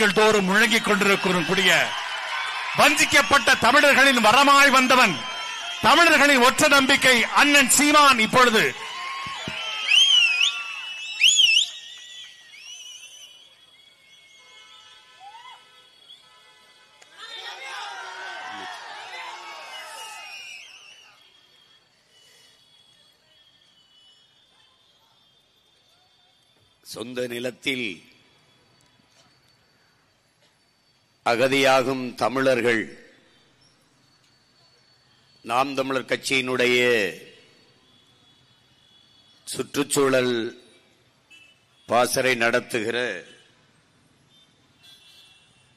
வீதிகள் தோறும் முழங்கிக் கொண்டிருக்கக்கூடிய வஞ்சிக்கப்பட்ட தமிழர்களின் வரமாய் வந்தவன், தமிழர்களின் ஒற்ற நம்பிக்கை அண்ணன் சீமான் இப்பொழுது சொந்த நிலத்தில் அகதியாகும் தமிழர்கள் நாம் தமிழர் கட்சியினுடைய சுற்றுச்சூழல் பாசறை நடத்துகிற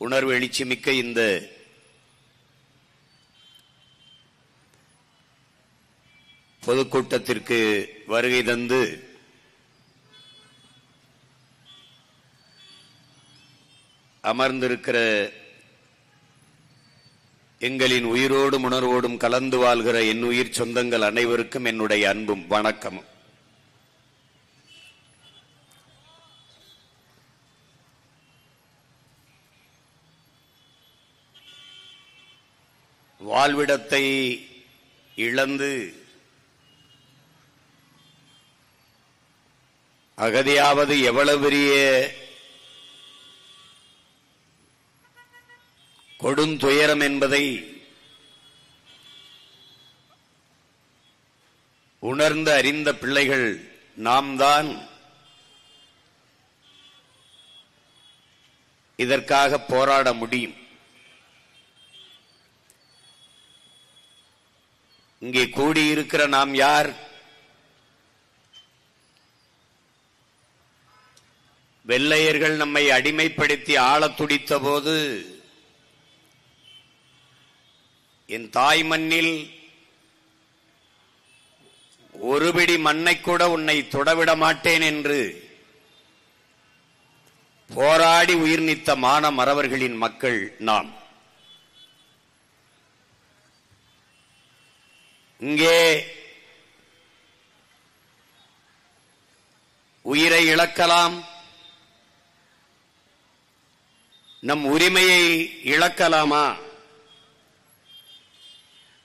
உணர்வு எழுச்சி மிக்க இந்த பொதுக்கூட்டத்திற்கு வருகை தந்து அமர்ந்திருக்கிற எங்களின் உயிரோடும் உணர்வோடும் கலந்து வாழ்கிற என் உயிர் சொந்தங்கள் அனைவருக்கும் என்னுடைய அன்பும் வணக்கமும். வாழ்விடத்தை இழந்து அகதியாவது எவ்வளவு பெரிய கொடுந்துயரம் என்பதை உணர்ந்து அறிந்த பிள்ளைகள் நாம் தான் இதற்காக போராட முடியும். இங்கே கூடியிருக்கிற நாம் யார்? வெள்ளையர்கள் நம்மை அடிமைப்படுத்தி ஆளத் துடித்த போது என் தாய் மண்ணில் ஒரு பிடி மண்ணை கூட உன்னை தொடவிட மாட்டேன் என்று போராடி உயிர் நீத்த மான மறவர்களின் மக்கள் நாம். இங்கே உயிரை இழக்கலாம், நம் உரிமையை இழக்கலாமா?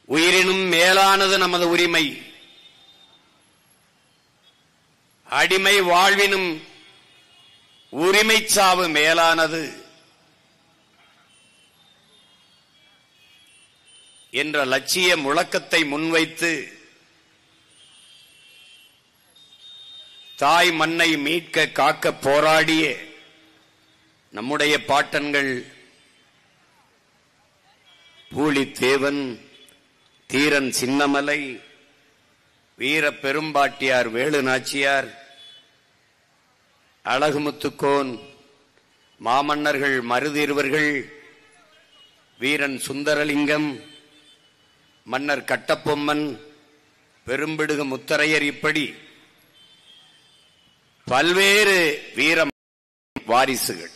உயிரினும் மேலானது நமது உரிமை. அடிமை வாழ்வினும் உரிமை சாவு மேலானது என்ற லட்சிய முழக்கத்தை முன்வைத்து தாய் மண்ணை மீட்க காக்க போராடிய நம்முடைய பாட்டன்கள் பூலித்தேவன், தீரன் சின்னமலை, வீர பெரும்பாட்டியார் வேலு நாச்சியார், அழகுமுத்துக்கோன், மாமன்னர்கள் மருதீர்வர்கள், வீரன் சுந்தரலிங்கம், மன்னர் கட்டபொம்மன், பெரும்பிடுகு முத்தரையர், இப்படி பல்வேறு வீர வாரிசுகள்.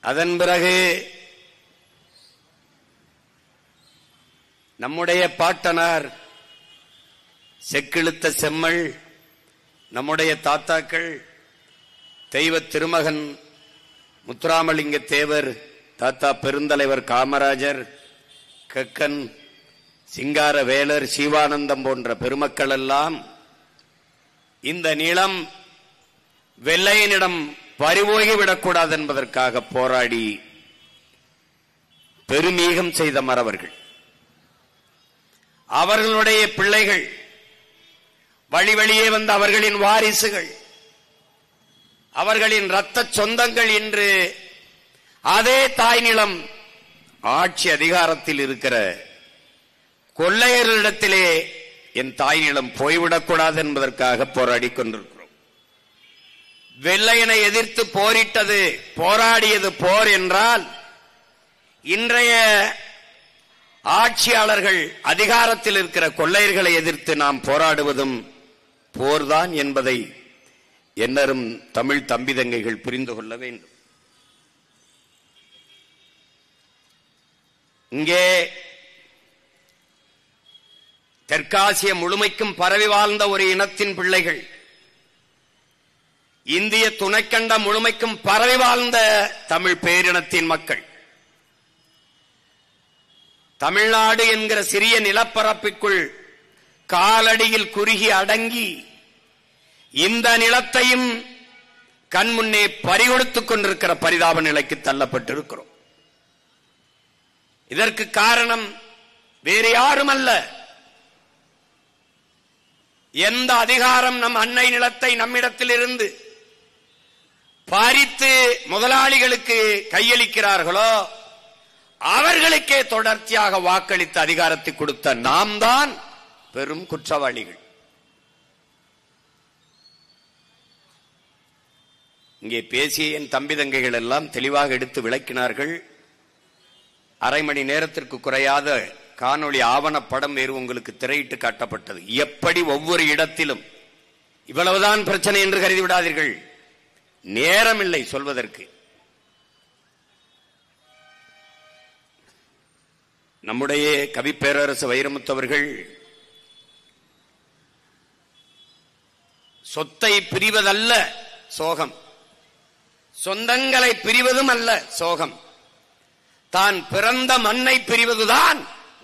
அதன் பிறகு நம்முடைய பாட்டனார் செக்கிழுத்த செம்மல், நம்முடைய தாத்தாக்கள் தெய்வ திருமகன் முத்துராமலிங்க தேவர், தாத்தா பெருந்தலைவர் காமராஜர், கக்கன், சிங்கார வேலர், சிவானந்தம் போன்ற பெருமக்கள் எல்லாம் இந்த நிலம் வெள்ளையனிடம் பறிபோகிவிடக்கூடாது என்பதற்காக போராடி பெருமீகம் செய்த மறவர்கள். அவர்களுடைய பிள்ளைகள், வழி வழியே வந்த அவர்களின் வாரிசுகள், அவர்களின் இரத்த சொந்தங்கள் இன்று அதே தாய் நிலம் ஆட்சி அதிகாரத்தில் இருக்கிற கொள்ளையர்களிடத்திலே என் தாய் நிலம் போய்விடக்கூடாது என்பதற்காக போராடி கொண்டிருக்கிறோம். வெள்ளையனை எதிர்த்து போரிட்டது, போராடியது போர் என்றால், இன்றைய ஆட்சியாளர்கள் அதிகாரத்தில் இருக்கிற கொள்ளையர்களை எதிர்த்து நாம் போராடுவதும் போர்தான் என்பதை என்னரும் தமிழ் தம்பிதங்கைகள் புரிந்து கொள்ள வேண்டும். இங்கே தெற்காசிய முழுமைக்கும் பரவி வாழ்ந்த ஒரு இனத்தின் பிள்ளைகள் இந்திய துணைக்கண்டம் முழுமைக்கும் பரவி வாழ்ந்த தமிழ் பேரினத்தின் மக்கள் தமிழ்நாடு என்கிற சிறிய நிலப்பரப்பிற்குள் காலடியில் குறுகி அடங்கி இந்த நிலத்தையும் கண்முன்னே பறிகொடுத்துக் கொண்டிருக்கிற பரிதாப நிலைக்கு தள்ளப்பட்டிருக்கிறோம். இதற்கு காரணம் வேறு யாரும் அல்ல. எந்த அதிகாரம் நம் அன்னை நிலத்தை நம்மிடத்தில் இருந்து பறித்து முதலாளிகளுக்கு கையளிக்கிறார்களோ அவர்களுக்கே தொடர்ச்சியாக வாக்களித்து அதிகாரத்தை கொடுத்த நாம் தான் பெரும் குற்றவாளிகள். இங்கே பேசிய என் தம்பி தங்கைகள் எல்லாம் தெளிவாக எடுத்து விளக்கினார்கள். அரை மணி நேரத்திற்கு குறையாத காணொளி ஆவணப்படம் வேறு உங்களுக்கு திரையிட்டு காட்டப்பட்டது. எப்படி ஒவ்வொரு இடத்திலும் இவ்வளவுதான் பிரச்சனை என்று கருதி விடாதீர்கள். நேரமில்லை சொல்வதற்கு. நம்முடைய கவிப்பேரரசு வைரமுத்தவர்கள் சொத்தை பிரிவதல்ல சோகம், சொந்தங்களை பிரிவதும் அல்ல சோகம், தான் பிறந்த மண்ணை பிரிவதுதான்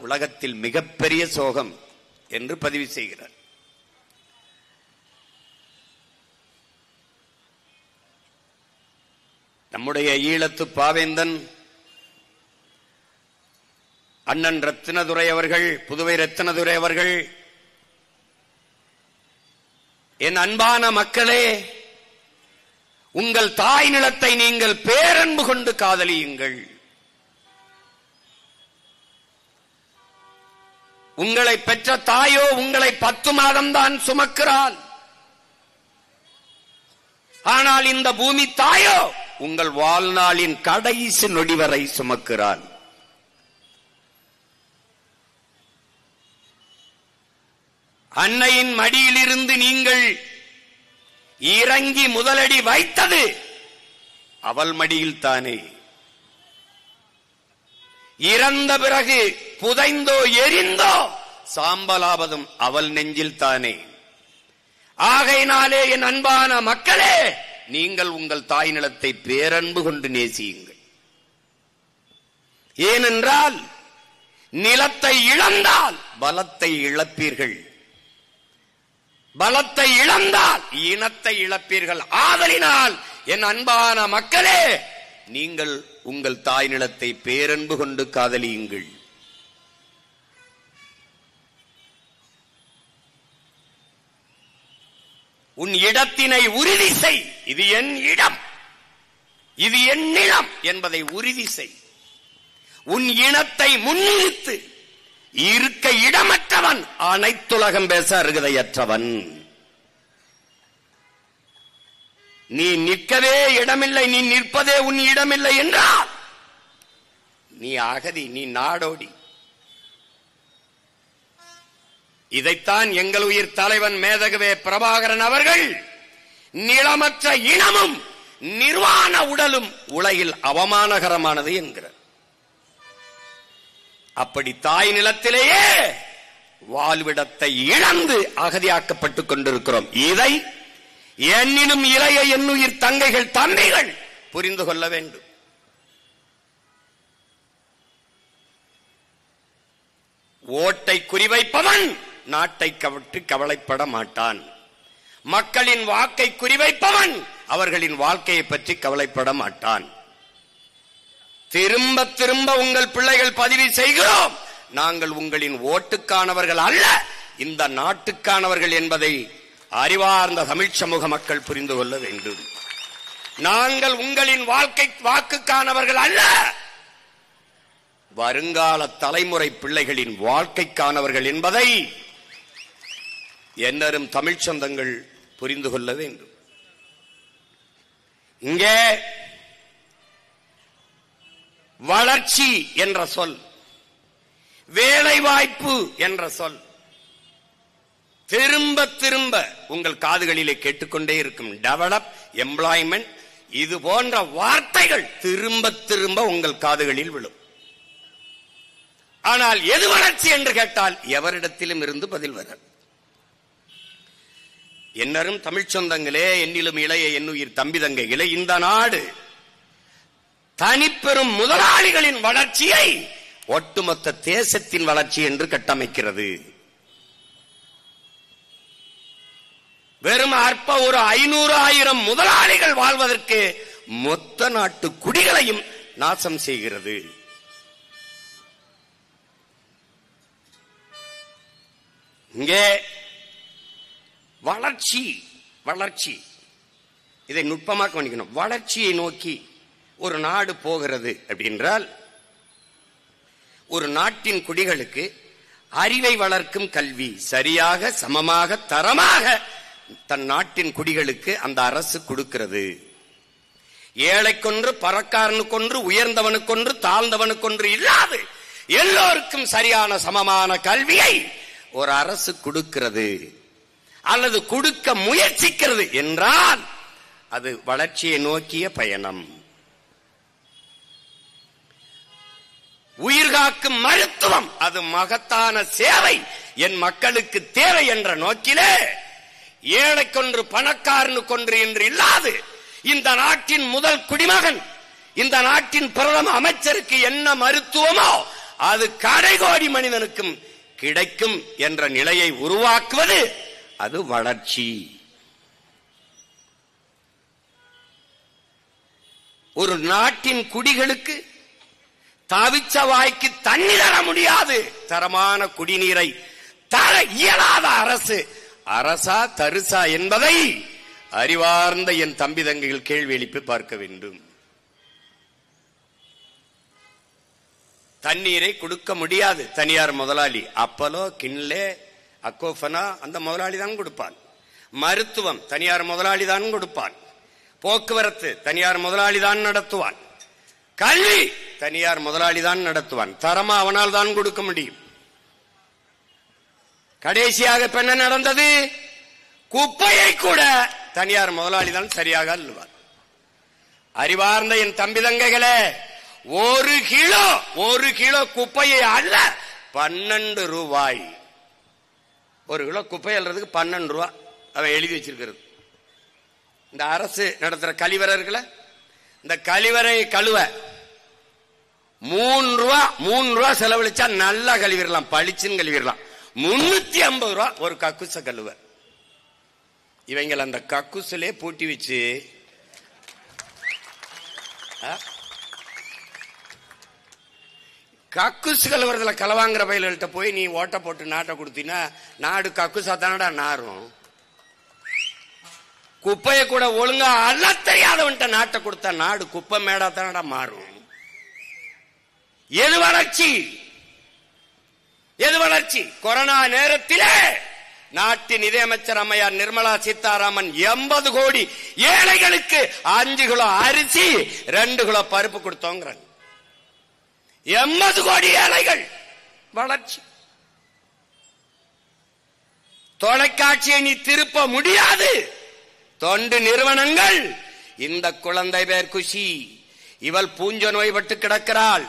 உலகத்தில் மிகப்பெரிய சோகம் என்று பதிவு செய்கிறார். நம்முடைய ஈழத்து பாவேந்தன் அண்ணன் ரத்தினதுரை அவர்கள், புதுவை ரத்தினதுரை அவர்கள், என் அன்பான மக்களே, உங்கள் தாய் நிலத்தை நீங்கள் பேரன்பு கொண்டு காதலியுங்கள். உங்களை பெற்ற தாயோ உங்களை 10 மாதம்தான் சுமக்கிறாள். ஆனால் இந்த பூமி தாயோ உங்கள் வாழ்நாளின் கடைசி நொடி வரை சுமக்கிறாள். அன்னையின் மடியிலிருந்து நீங்கள் இறங்கி முதலடி வைத்தது அவள் மடியில் தானே. இறந்த பிறகு புதைந்தோ எரிந்தோ சாம்பலாவதும் அவள் நெஞ்சில் தானே. ஆகையினாலே என் அன்பான மக்களே, நீங்கள் உங்கள் தாய் நிலத்தை பேரன்பு கொண்டு நேசியுங்கள். ஏனென்றால் நிலத்தை இழந்தால் பலத்தை இழப்பீர்கள், பலத்தை இழந்தால் இனத்தை இழப்பீர்கள். ஆதலினால் என் அன்பான மக்களே, நீங்கள் உங்கள் தாய் நிலத்தை பேரன்பு கொண்டு காதலியுங்கள். உன் இடத்தினை உறுதி செய். இது என் இடம், இது என் நிலம் என்பதை உறுதி செய். உன் இனத்தை முன்னிறுத்து. இருக்க இடமற்றவன் அனைத்துலகம் பேச அருகதையற்றவன். நீ நிற்கவே இடமில்லை, நீ நிற்பதே உன் இடமில்லை என்றால் நீ அகதி, நீ நாடோடி. இதைத்தான் எங்கள் உயிர் தலைவன் மேதகவே பிரபாகரன் அவர்கள் நிலமற்ற இனமும் நிர்வாண உடலும் உலகில் அவமானகரமானது என்கிறார். அப்படி தாய் நிலத்திலேயே வாழ்விடத்தை இழந்து அகதியாக்கப்பட்டுக் கொண்டிருக்கிறோம். இதை என்னினும் இளைய என்னுயிர் தங்கைகள் தம்பிகள் புரிந்து கொள்ள வேண்டும். ஓட்டை குறிவைப்பவன் நாட்டை பற்றி கவலைப்பட மாட்டான். மக்களின் வாக்கை குறிவைப்பவன் அவர்களின் வாழ்க்கையை பற்றி கவலைப்பட மாட்டான். திரும்ப திரும்ப உங்கள் பிள்ளைகள் பதிவு செய்கிறோம், நாங்கள் உங்களின் ஓட்டுக்கானவர்கள் அல்ல, இந்த நாட்டுக்கானவர்கள் என்பதை அறிவார்ந்த தமிழ் சமூக மக்கள் புரிந்து கொள்ள வேண்டும். நாங்கள் உங்களின் வாக்குக்கானவர்கள் அல்ல, வருங்கால தலைமுறை பிள்ளைகளின் வாழ்க்கைக்கானவர்கள் என்பதை என்னரும் தமிழ் சொந்தங்கள் புரிந்து கொள்ள வேண்டும். இங்கே வளர்ச்சி என்ற சொல், வேலை வாய்ப்பு என்ற சொல் திரும்ப திரும்ப உங்கள் காதுகளிலே கேட்டுக்கொண்டே இருக்கும். டெவலப், எம்ப்ளாய்மெண்ட், இது போன்ற வார்த்தைகள் திரும்ப திரும்ப உங்கள் காதுகளில் விழும். ஆனால் எது வளர்ச்சி என்று கேட்டால் எவரிடத்திலும் இருந்து பதில் வர. என்னரும் தமிழ் சொந்தங்களே, என்னிலும் இளைய என்னுயிர் தம்பி தங்கைகளே, இந்த நாடு தனிப்பெரும் முதலாளிகளின் வளர்ச்சியை ஒட்டுமொத்த தேசத்தின் வளர்ச்சி என்று கட்டமைக்கிறது. வெறும் அற்ப ஒரு 500,000 முதலாளிகள் வாழ்வதற்கு மொத்த நாட்டு குடிகளையும் நாசம் செய்கிறது. இங்கே வளர்ச்சி வளர்ச்சி இதை நுட்பமாக கவனிக்கணும். வளர்ச்சியை நோக்கி ஒரு நாடு போகிறது அப்படின்றால், ஒரு நாட்டின் குடிகளுக்கு அறிவை வளர்க்கும் கல்வி சரியாக சமமாக தரமாக தன் நாட்டின் குடிகளுக்கு அந்த அரசு கொடுக்கிறது. ஏழைக்கொன்று பணக்காரனுக்கொன்று உயர்ந்தவனுக்கொன்று தாழ்ந்தவனுக்கொன்று இல்லாது எல்லோருக்கும் சரியான சமமான கல்வியை ஒரு அரசு கொடுக்கிறது அல்லது கொடுக்க முயற்சிக்கிறது என்றால் அது வளர்ச்சியை நோக்கிய பயணம். உயிர்காக்கும் மருத்துவம் அது மகத்தான சேவை, என் மக்களுக்கு தேவை என்ற நோக்கிலே ஏழைக்கொன்று பணக்காரனுக்கொன்று என்று இல்லாது இந்த நாட்டின் முதல் குடிமகன், இந்த நாட்டின் பிரதம அமைச்சருக்கு என்ன மருத்துவமோ அது கடைகோடி மனிதனுக்கும் கிடைக்கும் என்ற நிலையை உருவாக்குவது அது வளர்ச்சி. ஒரு நாட்டின் குடிகளுக்கு தவிச்ச வாய்க்கு தண்ணி தர முடியாது, தரமான குடிநீரை தர இயலாத அரசு அரசா தரிசா என்பதை அறிவார்ந்த என் தம்பி தங்கைகள் கேள்வி எழுப்பி பார்க்க வேண்டும். தண்ணீரை கொடுக்க முடியாது தனியார் முதலாளி. அப்பலோ, கின்லே, அக்கோஃபனா அந்த முதலாளி தான் கொடுப்பான். மருத்துவம் தனியார் முதலாளி தான் கொடுப்பான். போக்குவரத்து தனியார் முதலாளி தான் நடத்துவான். கல்வி தனியார் முதலாளி தான் நடத்துவான். தரமா அவனால் தான் கொடுக்க முடியும். கடைசியாக என்ன நடந்தது? குப்பையை கூட தனியார் முதலாளி தான் சரியாக அள்ளுவார். அறிவார்ந்த என் தம்பி தங்கைகளே, ஒரு கிலோ குப்பையை அல்ல 12 ரூபாய். ஒரு கிலோ குப்பை அள்ளுறதுக்கு 12 ரூபாய் அவன் எழுதி வச்சிருக்கிறது. இந்த அரசு நடத்துற கழிவறை இருக்குல்ல, இந்த கழிவறை கழுவ 3 ரூபா செலவழிச்சா நல்லா கழுவிடலாம், பளிச்சுன்னு கழுவிடலாம். 350 ரூபா ஒரு கக்குச கழுவ. இவங்க அந்த கக்குசிலே பூட்டி வச்சு கக்குசு கழுவுறதுல களவாங்கிற பயில்கிட்ட போய் நீ ஓட்ட போட்டு நாட்டை கொடுத்தீங்கன்னா நாடு கக்குசா தானடா நாரும். குப்பையை கூட ஒழுங்கா அள்ள தெரியாதவன்ட்ட நாட்டை கொடுத்தா நாடு குப்பை மேடா தானடா மாறும். எது வளர்ச்சி? எது வளர்ச்சி? கொரோனா நேரத்திலே நாட்டின் நிதியமைச்சர் அம்மையார் நிர்மலா சீதாராமன் 80 கோடி ஏழைகளுக்கு 5 கிலோ அரிசி 2 கிலோ பருப்பு கொடுத்தோங்கிறாங்க. 80 கோடி ஏழைகள். வளர்ச்சி. தொலைக்காட்சியை நீ திருப்ப முடியாது. தொண்டு நிறுவனங்கள், இந்த குழந்தை பேர் குஷி, இவள் பூஞ்ச நோய்பட்டு கிடக்கிறாள்,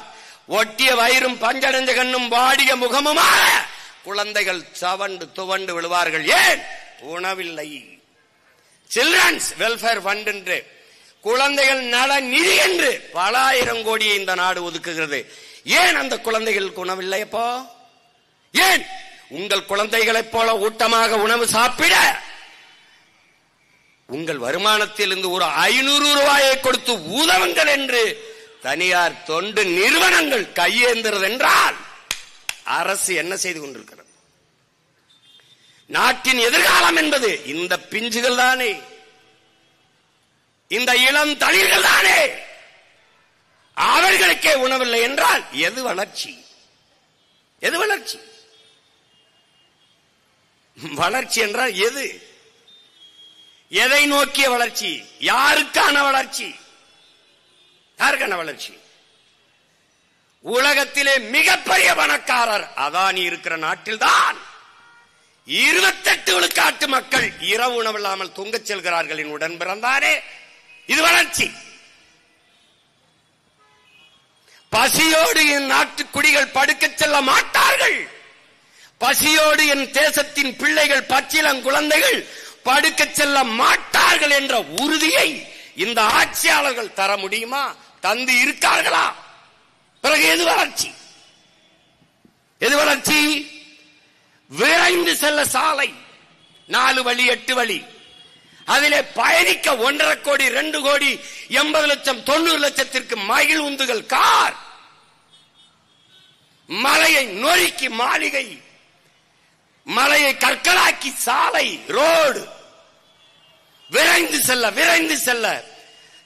ஒட்டிய வயிறும் பஞ்சடைஞ்ச கண்ணும் வாடிய முகமுமாக குழந்தைகள் சவண்டு துவண்டு விழுவார்கள். ஏன்? உணவில்லை. சில்ட்ரன்ஸ் வெல்ஃபேர் ஃபண்ட் என்று, குழந்தைகள் நல நிதி என்று பல ஆயிரம் கோடியை இந்த நாடு ஒதுக்குகிறது. ஏன் அந்த குழந்தைகளுக்கு உணவில்லை? அப்போ ஏன்? உங்கள் குழந்தைகளைப் போல ஊட்டமாக உணவு சாப்பிட உங்கள் வருமானத்தில் இருந்து ஒரு 500 ரூபாயை கொடுத்து உதவுங்கள் என்று தனியார் தொண்டு நிறுவனங்கள் கையேந்துறது என்றால் அரசு என்ன செய்து கொண்டிருக்கிறது? நாட்டின் எதிர்காலம் என்பது இந்த பிஞ்சுகள் தானே, இந்த இளம் தளிர்கள் தானே. அவர்களுக்கே உணவில்லை என்றால் எது வளர்ச்சி? எது வளர்ச்சி? வளர்ச்சி என்றால் எது? எதை நோக்கிய வளர்ச்சி? யாருக்கான வளர்ச்சி? யாருக்கான வளர்ச்சி? உலகத்திலே மிகப்பெரிய பணக்காரர் அதானி இருக்கிற நாட்டில்தான் 28 விழுக்காட்டு மக்கள் இரவு உணவில்லாமல் தூங்கச் செல்கிறார்கள். உடன் பிறந்தானே, இது வளர்ச்சி. பசியோடு என் நாட்டு குடிகள் படுக்க செல்ல மாட்டார்கள். பசியோடு என் தேசத்தின் பிள்ளைகள், பச்சிளம் குழந்தைகள் படுக்க செல்ல மாட்டார்கள் என்ற உறுதியை இந்த ஆட்சியாளர்கள் தர முடியுமா? தந்து இருக்கார்களா? பிறகு எது வளர்ச்சி? எது வளர்ச்சி? விரைந்து செல்ல சாலை 4 வழி 8 வழி, அதிலே பயணிக்க 1.5 கோடி 2 கோடி 80 லட்சம் 90 லட்சத்திற்கு மகிழ் உந்துகள் கார், மலையை நொறுக்கி மாளிகை, மலையை கற்களாக்கி சாலை ரோடு, விரைந்து செல்ல விரைந்து செல்ல.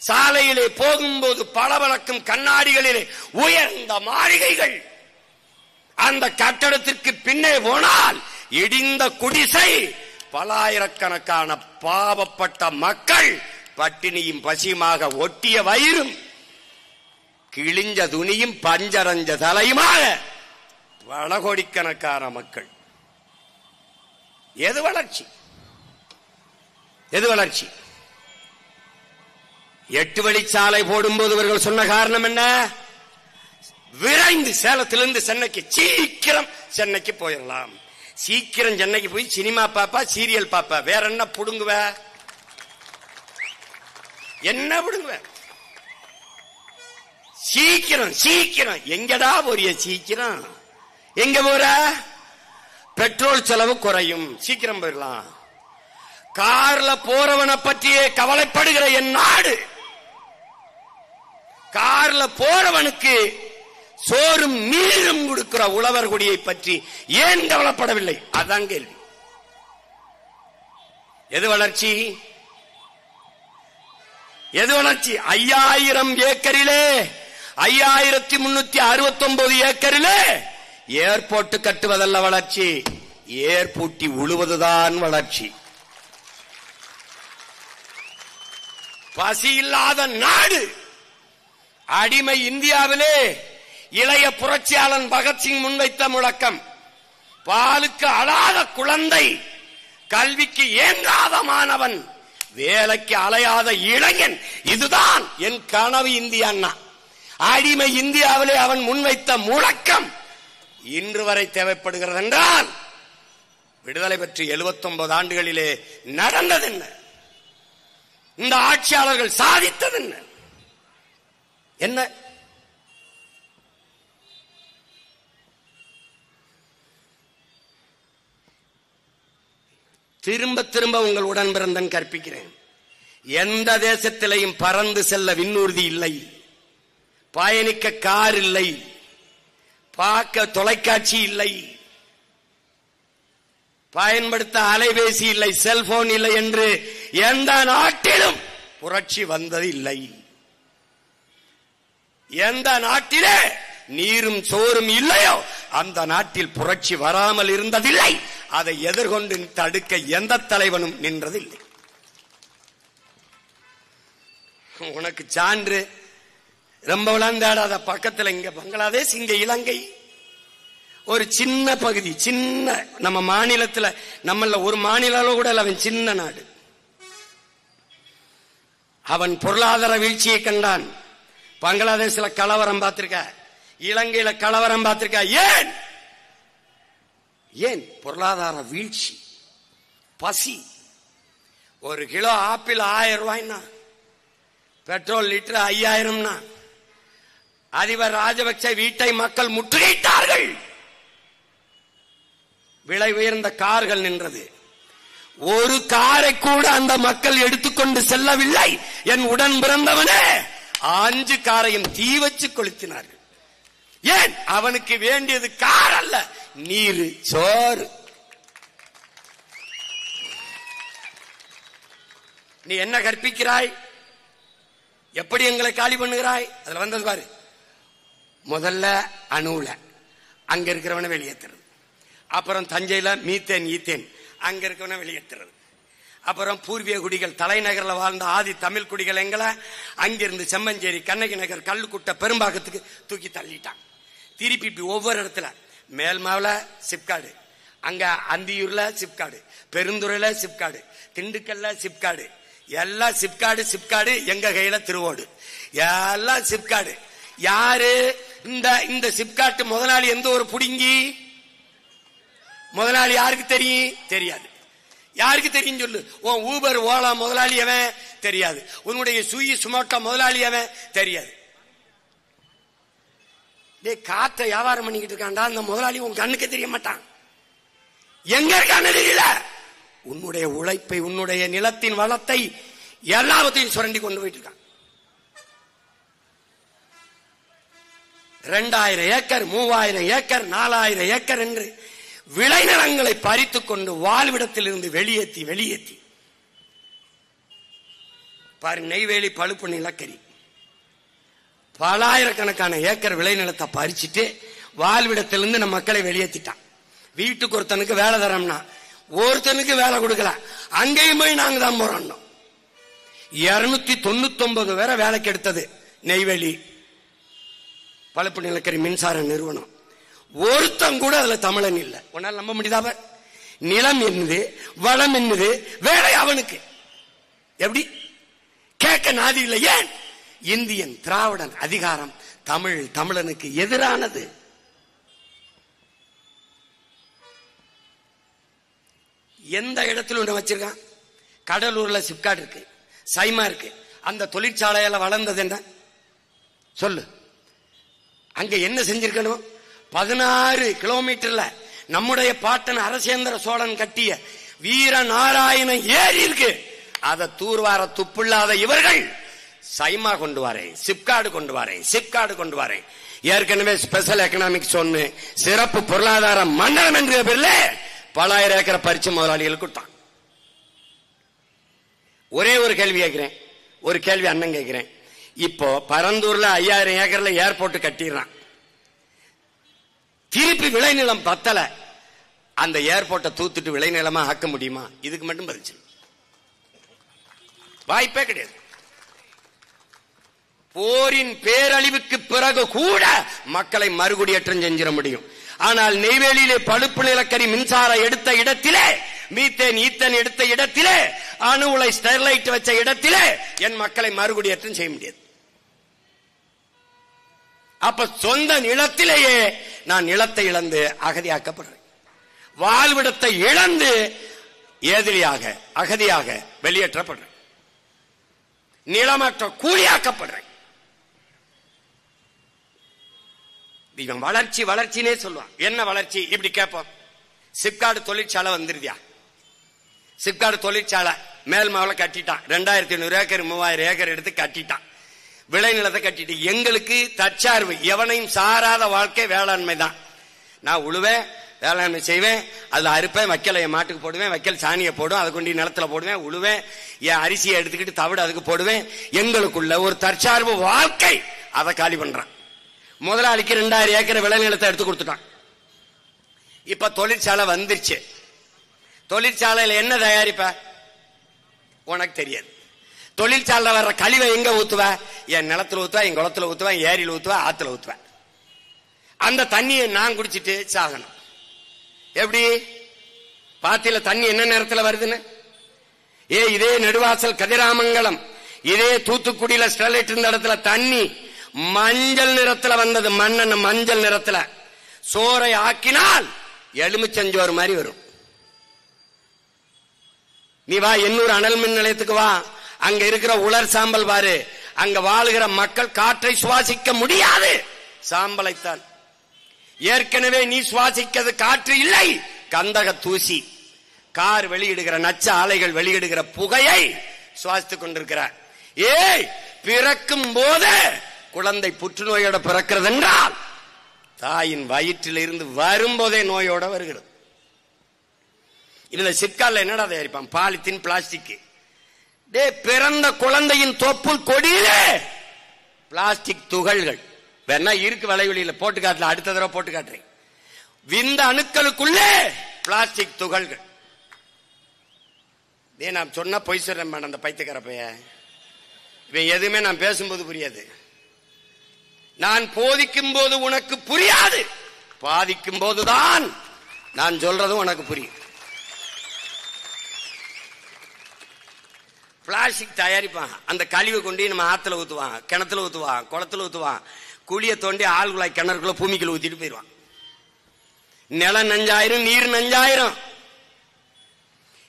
சாலையிலே போகும்போது பளபளக்கும் கண்ணாடிகளிலே உயர்ந்த மாளிகைகள், அந்த கட்டடத்திற்கு பின்னே போனால் இடிந்த குடிசை, பலாயிரக்கணக்கான பாவப்பட்ட மக்கள் பட்டினியும் பசியுமாக, ஒட்டிய வயிறும் கிழிஞ்ச துணியும் பஞ்சரஞ்ச தலையுமாக பல கோடிக்கணக்கான மக்கள். எது வளர்ச்சி? எது வளர்ச்சி? 8 வழிச்சாலை போடும்போது இவர்கள் சொன்ன காரணம் என்ன? விரைந்து சேலத்திலிருந்து சென்னைக்கு சீக்கிரம் சென்னைக்கு போயிடலாம். சீக்கிரம் சென்னைக்கு போய் சினிமா பாப்பா, சீரியல் பாப்பா, வேற என்ன புடுங்குவ? என்ன புடுங்குவ? சீக்கிரம் சீக்கிரம். எங்கடா போறிய? சீக்கிரம் எங்க போற? பெட்ரோல் செலவு குறையும், சீக்கிரம் போயிடலாம். கார்ல போறவனை பற்றியே கவலைப்படுகிற என் நாடு, கார்ல போறவனுக்கு சோறும் நீரும் கொடுக்கிற உழவர் குடியை பற்றி ஏன் கவலைப்படவில்லை? அதான் கேள்வி. எது வளர்ச்சி? எது வளர்ச்சி? 5000 ஏக்கரிலே 5369 ஏக்கரிலே ஏர்போர்ட் கட்டுவதல்ல வளர்ச்சி, ஏர்பூட்டி உழுவதுதான் வளர்ச்சி. பசி இல்லாத நாடு, அடிமை இந்தியாவிலே இளைய புரட்சியாளன் பகத்சிங் முன்வைத்த முழக்கம், பாலுக்கு அழாத குழந்தை, கல்விக்கு ஏங்காத மாணவன், வேலைக்கு அலையாத இளைஞன், இதுதான் என் கனவு இந்தியா. அடிமை இந்தியாவிலே அவன் முன்வைத்த முழக்கம் இன்று வரை தேவைப்படுகிறது என்றால், விடுதலை பெற்று 79 ஆண்டுகளிலே நடந்தது என்ன? இந்த ஆட்சியாளர்கள் சாதித்தது என்ன? என்ன? திரும்ப திரும்ப உங்கள் உடன் பிறந்தன் கற்பிக்கிறேன். எந்த தேசத்திலையும் பறந்து செல்ல விண்ணூர்தி இல்லை, பயணிக்க கார் இல்லை, பார்க்க தொலைக்காட்சி இல்லை, பயன்படுத்த அலைபேசி இல்லை, செல்போன் இல்லை என்று எந்த நாட்டிலும் புரட்சி வந்தது இல்லை. எந்த நாட்டிலே நீரும் சோறும் இல்லையோ அந்த நாட்டில் புரட்சி வராமல் இருந்ததில்லை. அதை எதிர்கொண்டு தடுக்க எந்த தலைவனும் நின்றதில்லை. உனக்கு சான்று ரொம்ப விளந்தாடாத பக்கத்தில் இங்க பங்களாதேஷ், இங்க இலங்கை, ஒரு சின்ன பகுதி, சின்ன நம்ம மாநிலத்தில், நம்மள ஒரு மாநிலம் கூட அவன் சின்ன நாடு. அவன் பொருளாதார வீழ்ச்சியை கண்டான். பங்களாதேஷ்ல கலவரம் பார்த்திருக்க, இலங்கையில கலவரம் பார்த்திருக்க. ஏன்? ஏன்? பொருளாதார வீழ்ச்சி, பசி. 1 கிலோ ஆப்பிள் 1000 ரூபாய்னா, பெட்ரோல் லிட்டர் 5000. அதிபர் ராஜபக்சே வீட்டை மக்கள் முற்றுகையிட்டார்கள். விலை உயர்ந்த கார்கள் நின்றது. ஒரு காரை கூட அந்த மக்கள் எடுத்துக்கொண்டு செல்லவில்லை. என் உடன் பிறந்தவனே 5 காரையும் தீ வச்சு கொளுத்தினார்கள். ஏன்? அவனுக்கு வேண்டியது கார் அல்ல, நீர், சோறு. நீ என்ன கற்பிக்கிறாய்? எப்படி எங்களை காலி பண்ணுகிறாய்? அதுல வந்தது பாரு. முதல்ல அணுல அங்க இருக்கிறவனை வெளியேற்றுறது, அப்புறம் தஞ்சையில மீத்தேன் ஈத்தேன் அங்க இருக்கிறவனை வெளியேற்றுறது, அப்புறம் பூர்வீக குடிகள் தலைநகரில் வாழ்ந்த ஆதி தமிழ் குடிகள் எங்களை அங்கிருந்து செம்மஞ்சேரி, கண்ணகி நகர், கல்லுக்குட்டை, பெரும்பாக்கத்துக்கு தூக்கி தள்ளிட்டான். திருப்பி ஒவ்வொரு இடத்துல மேல்மாவில சிப்காடு, அங்க அந்தியூர்ல சிப்காடு, பெருந்துறையில சிப்காடு, திண்டுக்கல்ல சிப்காடு, எல்லாம் சிப்காடு. சிப்காடு எங்க கையில திருவோடு, எல்லாம் சிப்காடு. யாரு இந்த சிப்காட்டு முதலாளி? எந்த ஒரு புடுங்கி முதலாளி யாருக்கு தெரியும்? தெரியாது. யாருக்கு தெரியும் சொல்லு? உன் ஊபர் ஓலா முதலாளி அவன் தெரியாது, உன்னுடைய சுயி சுமோட்டோ முதலாளி அவன் தெரியாது. காத்த வியாபாரம் பண்ணிக்கிட்டு இருக்காண்டா அந்த முதலாளி உன் கண்ணுக்கு தெரிய மாட்டான். எங்க இருக்கான்னு தெரியல. உன்னுடைய உழைப்பை, உன்னுடைய நிலத்தின் வளத்தை எல்லாத்தையும் சுரண்டி கொண்டு போயிட்டு இருக்கான். 2000 ஏக்கர் 3000 ஏக்கர் 4000 ஏக்கர் என்று விளைநிலங்களை பறித்துக் கொண்டு வாழ்விடத்தில் இருந்து வெளியேற்றி பாரு. நெய்வேலி பழுப்பு நிலக்கரி பல ஆயிரக்கணக்கான ஏக்கர் விளைநிலத்தை பறிச்சுட்டு வாழ்விடத்திலிருந்து நம்ம மக்களை வெளியேற்றிட்டான். வீட்டுக்கு ஒருத்தனுக்கு வேலை தரோம்னா ஒருத்தனுக்கு வேலை கொடுக்கல, அங்கேயும் போய் நாங்க தான் போறோம். 299 பேரை வேலைக்கு எடுத்தது நெய்வேலி பழுப்பு நிலக்கரி மின்சார நிறுவனம். ஒருத்தன் கூட அதுல தமிழன் இல்ல. உன்னால நம்ப முடியாத நிலம் என்னது, வளம் என்னது, வேலை அவனுக்கு எப்படி கேட்க நாதி இல்லை. ஏன்? இந்தியன் திராவிடன் அதிகாரம் தமிழனுக்கு எதிரானது. எந்த இடத்துல ஒன்று வச்சிருக்கான்? கடலூர்ல சிப்காட் இருக்கு, சைமா இருக்கு. அந்த தொழிற்சாலையில வளர்ந்தது என்ன சொல்லு? அங்க என்ன செஞ்சிருக்கணும்? 16 கிலோமீட்டர்ல நம்முடைய பாட்டன் அரசேந்திர சோழன் கட்டிய வீரநாராயண ஏரி இருக்கு. அதை தூர்வார துப்புள்ளாத இவர்கள் சைமா கொண்டு வரேன், சிப்காடு கொண்டு வரேன். ஏற்கனவே ஸ்பெஷல் எக்கனாமிக் சொன்னு சிறப்பு பொருளாதார மண்டலம் என்ற பேர்ல பல ஆயிரம் ஏக்கரை பறிச்சு முதலாளிகளுக்கு கொடுத்தான். ஒரே ஒரு கேள்வி கேட்கிறேன், ஒரு கேள்வி அண்ணன் கேட்கிறேன். இப்போ பரந்தூர்ல 5000 ஏக்கர்ல ஏர்போர்ட் கட்டிடுறான். திருப்பி விளைநிலம் பத்தல, அந்த ஏர்போர்ட்டை தூத்துட்டு விளைநிலமா ஆக்க முடியுமா? இதுக்கு மட்டும் பதில் சொல்லு. வாய்ப்பே கிடையாது. போரின் பேரழிவுக்கு பிறகு கூட மக்களை மறுகுடியேற்றம் செஞ்சிட முடியும். ஆனால் நெய்வேலியிலே பழுப்பு நிலக்கரி மின்சாரம் எடுத்த இடத்திலே, மீத்தேன் ஈத்தன் எடுத்த இடத்திலே, அணு உலை ஸ்டெர்லைட் வச்ச இடத்திலே என் மக்களை மறுகுடியேற்றம் செய்ய முடியாது. அப்ப சொந்த நிலத்திலேயே நான் நிலத்தை இழந்து அகதியாக்கப்படுறேன், வாழ்விடத்தை இழந்து ஏதிலியாக அகதியாக வெளியேற்றப்படுறேன், நிலமற்ற கூலியாக்கப்படுறேன். இவன் வளர்ச்சினே சொல்லுவான். என்ன வளர்ச்சி? இப்படி கேட்போம். சிப்காடு தொழிற்சாலை வந்துருதியா? சிப்காடு தொழிற்சாலை மேல்மாவில கட்டிட்டான். 2500 ஏக்கர் 3000 ஏக்கர் எடுத்து கட்டிட்டான். விளைநிலத்தை கட்டிட்டு எங்களுக்கு தற்சார்பு, எவனையும் சாராத வாழ்க்கை வேளாண்மை தான். நான் உழுவேன், வேளாண்மை செய்வேன், அதுல அறுப்பேன், வைக்கல என் மாட்டுக்கு போடுவேன், வைக்கல் சாணியை போடுவேன், அதை கொண்டு நிலத்துல போடுவேன், உழுவேன், என் அரிசியை எடுத்துக்கிட்டு தவிடு அதுக்கு போடுவேன். எங்களுக்குள்ள ஒரு தற்சார்பு வாழ்க்கை, அதை காலி பண்றான். முதலாளிக்கு 2000 ஏக்கர் விளைநிலத்தை எடுத்து கொடுத்துட்டான். இப்ப தொழிற்சாலை வந்துருச்சு. தொழிற்சாலையில என்ன தயாரிப்ப உனக்கு தெரியாது. தொழிற்சாலை வர்ற கழிவை எங்க ஊத்துவ? என் நிலத்துல ஊத்துவ, என் குளத்துல ஊத்துவ, ஏரியில் ஊத்துவ, ஆத்துல ஊத்துவ. அந்த தண்ணியை நான் குடிச்சிட்டு சாகணும். எப்படி? பாத்தியில தண்ணி என்ன நேரத்தில் வருதுன்னு? இதே நெடுவாசல் கதிராமங்கலம், இதே தூத்துக்குடியில ஸ்டெர்லைட் இருந்த இடத்துல தண்ணி மஞ்சள் நிறத்துல வந்தது. மண்ணெண்ண மஞ்சள் நிறத்துல சோறை ஆக்கினால் எலுமிச்சஞ்சோறு மாதிரி வரும். நீ வா எண்ணூர் அனல் மின் நிலையத்துக்கு வா, அங்க இருக்கிற உலர் சாம்பல் பாரு. அங்க வாழுகிற மக்கள் காற்றை சுவாசிக்க முடியாது, சாம்பலைத்தான். ஏற்கனவே நீ சுவாசிக்கிறது காற்று இல்லை, கந்தக தூசி. கார் வெளியிடுகிற நச்ச ஆலைகள் வெளியிடுகிற புகையை சுவாசித்துக் கொண்டிருக்கிறார். பிறக்கும் போது குழந்தை புற்றுநோயோட பிறக்கிறது என்றால் தாயின் வயிற்றில் இருந்து வரும்போதே நோயோட வருகிறது. இதுல சிப்காட்ல என்னடா தயாரிப்பான்? Polythene, plastic. பிறந்த குழந்தையின் தொப்புள் கொடியிலே பிளாஸ்டிக் துகள்கள். வேணா இருக்கு வலைவெளியில போட்டு காட்டல, அடுத்த தடவை போட்டு காட்டுறேன். விந்த அணுக்களுக்குள்ளே பிளாஸ்டிக் துகள்கள். நான் சொன்னா பொய் சொல்றேன், அந்த பைத்தியக்கார பைய. இவன் எதுவுமே நான் பேசும்போது புரியாது, நான் போதிக்கும் போது உனக்கு புரியாது, பாதிக்கும் போதுதான் நான் சொல்றதும் உனக்கு புரியும். பிளாஸ்டிக் தயாரிப்பான். அந்த கழிவை கொண்டு நம்ம ஆத்துல ஊத்துவான், கிணத்துல ஊத்துவான், குளத்துல ஊத்துவான், குழிய தோண்டி ஆழ்குழாய் கிணறுக்குள்ள பூமிக்குள்ள ஊத்திட்டு போயிடுவான். நிலம் நஞ்சாயிரம், நீர் நஞ்சாயிரம்.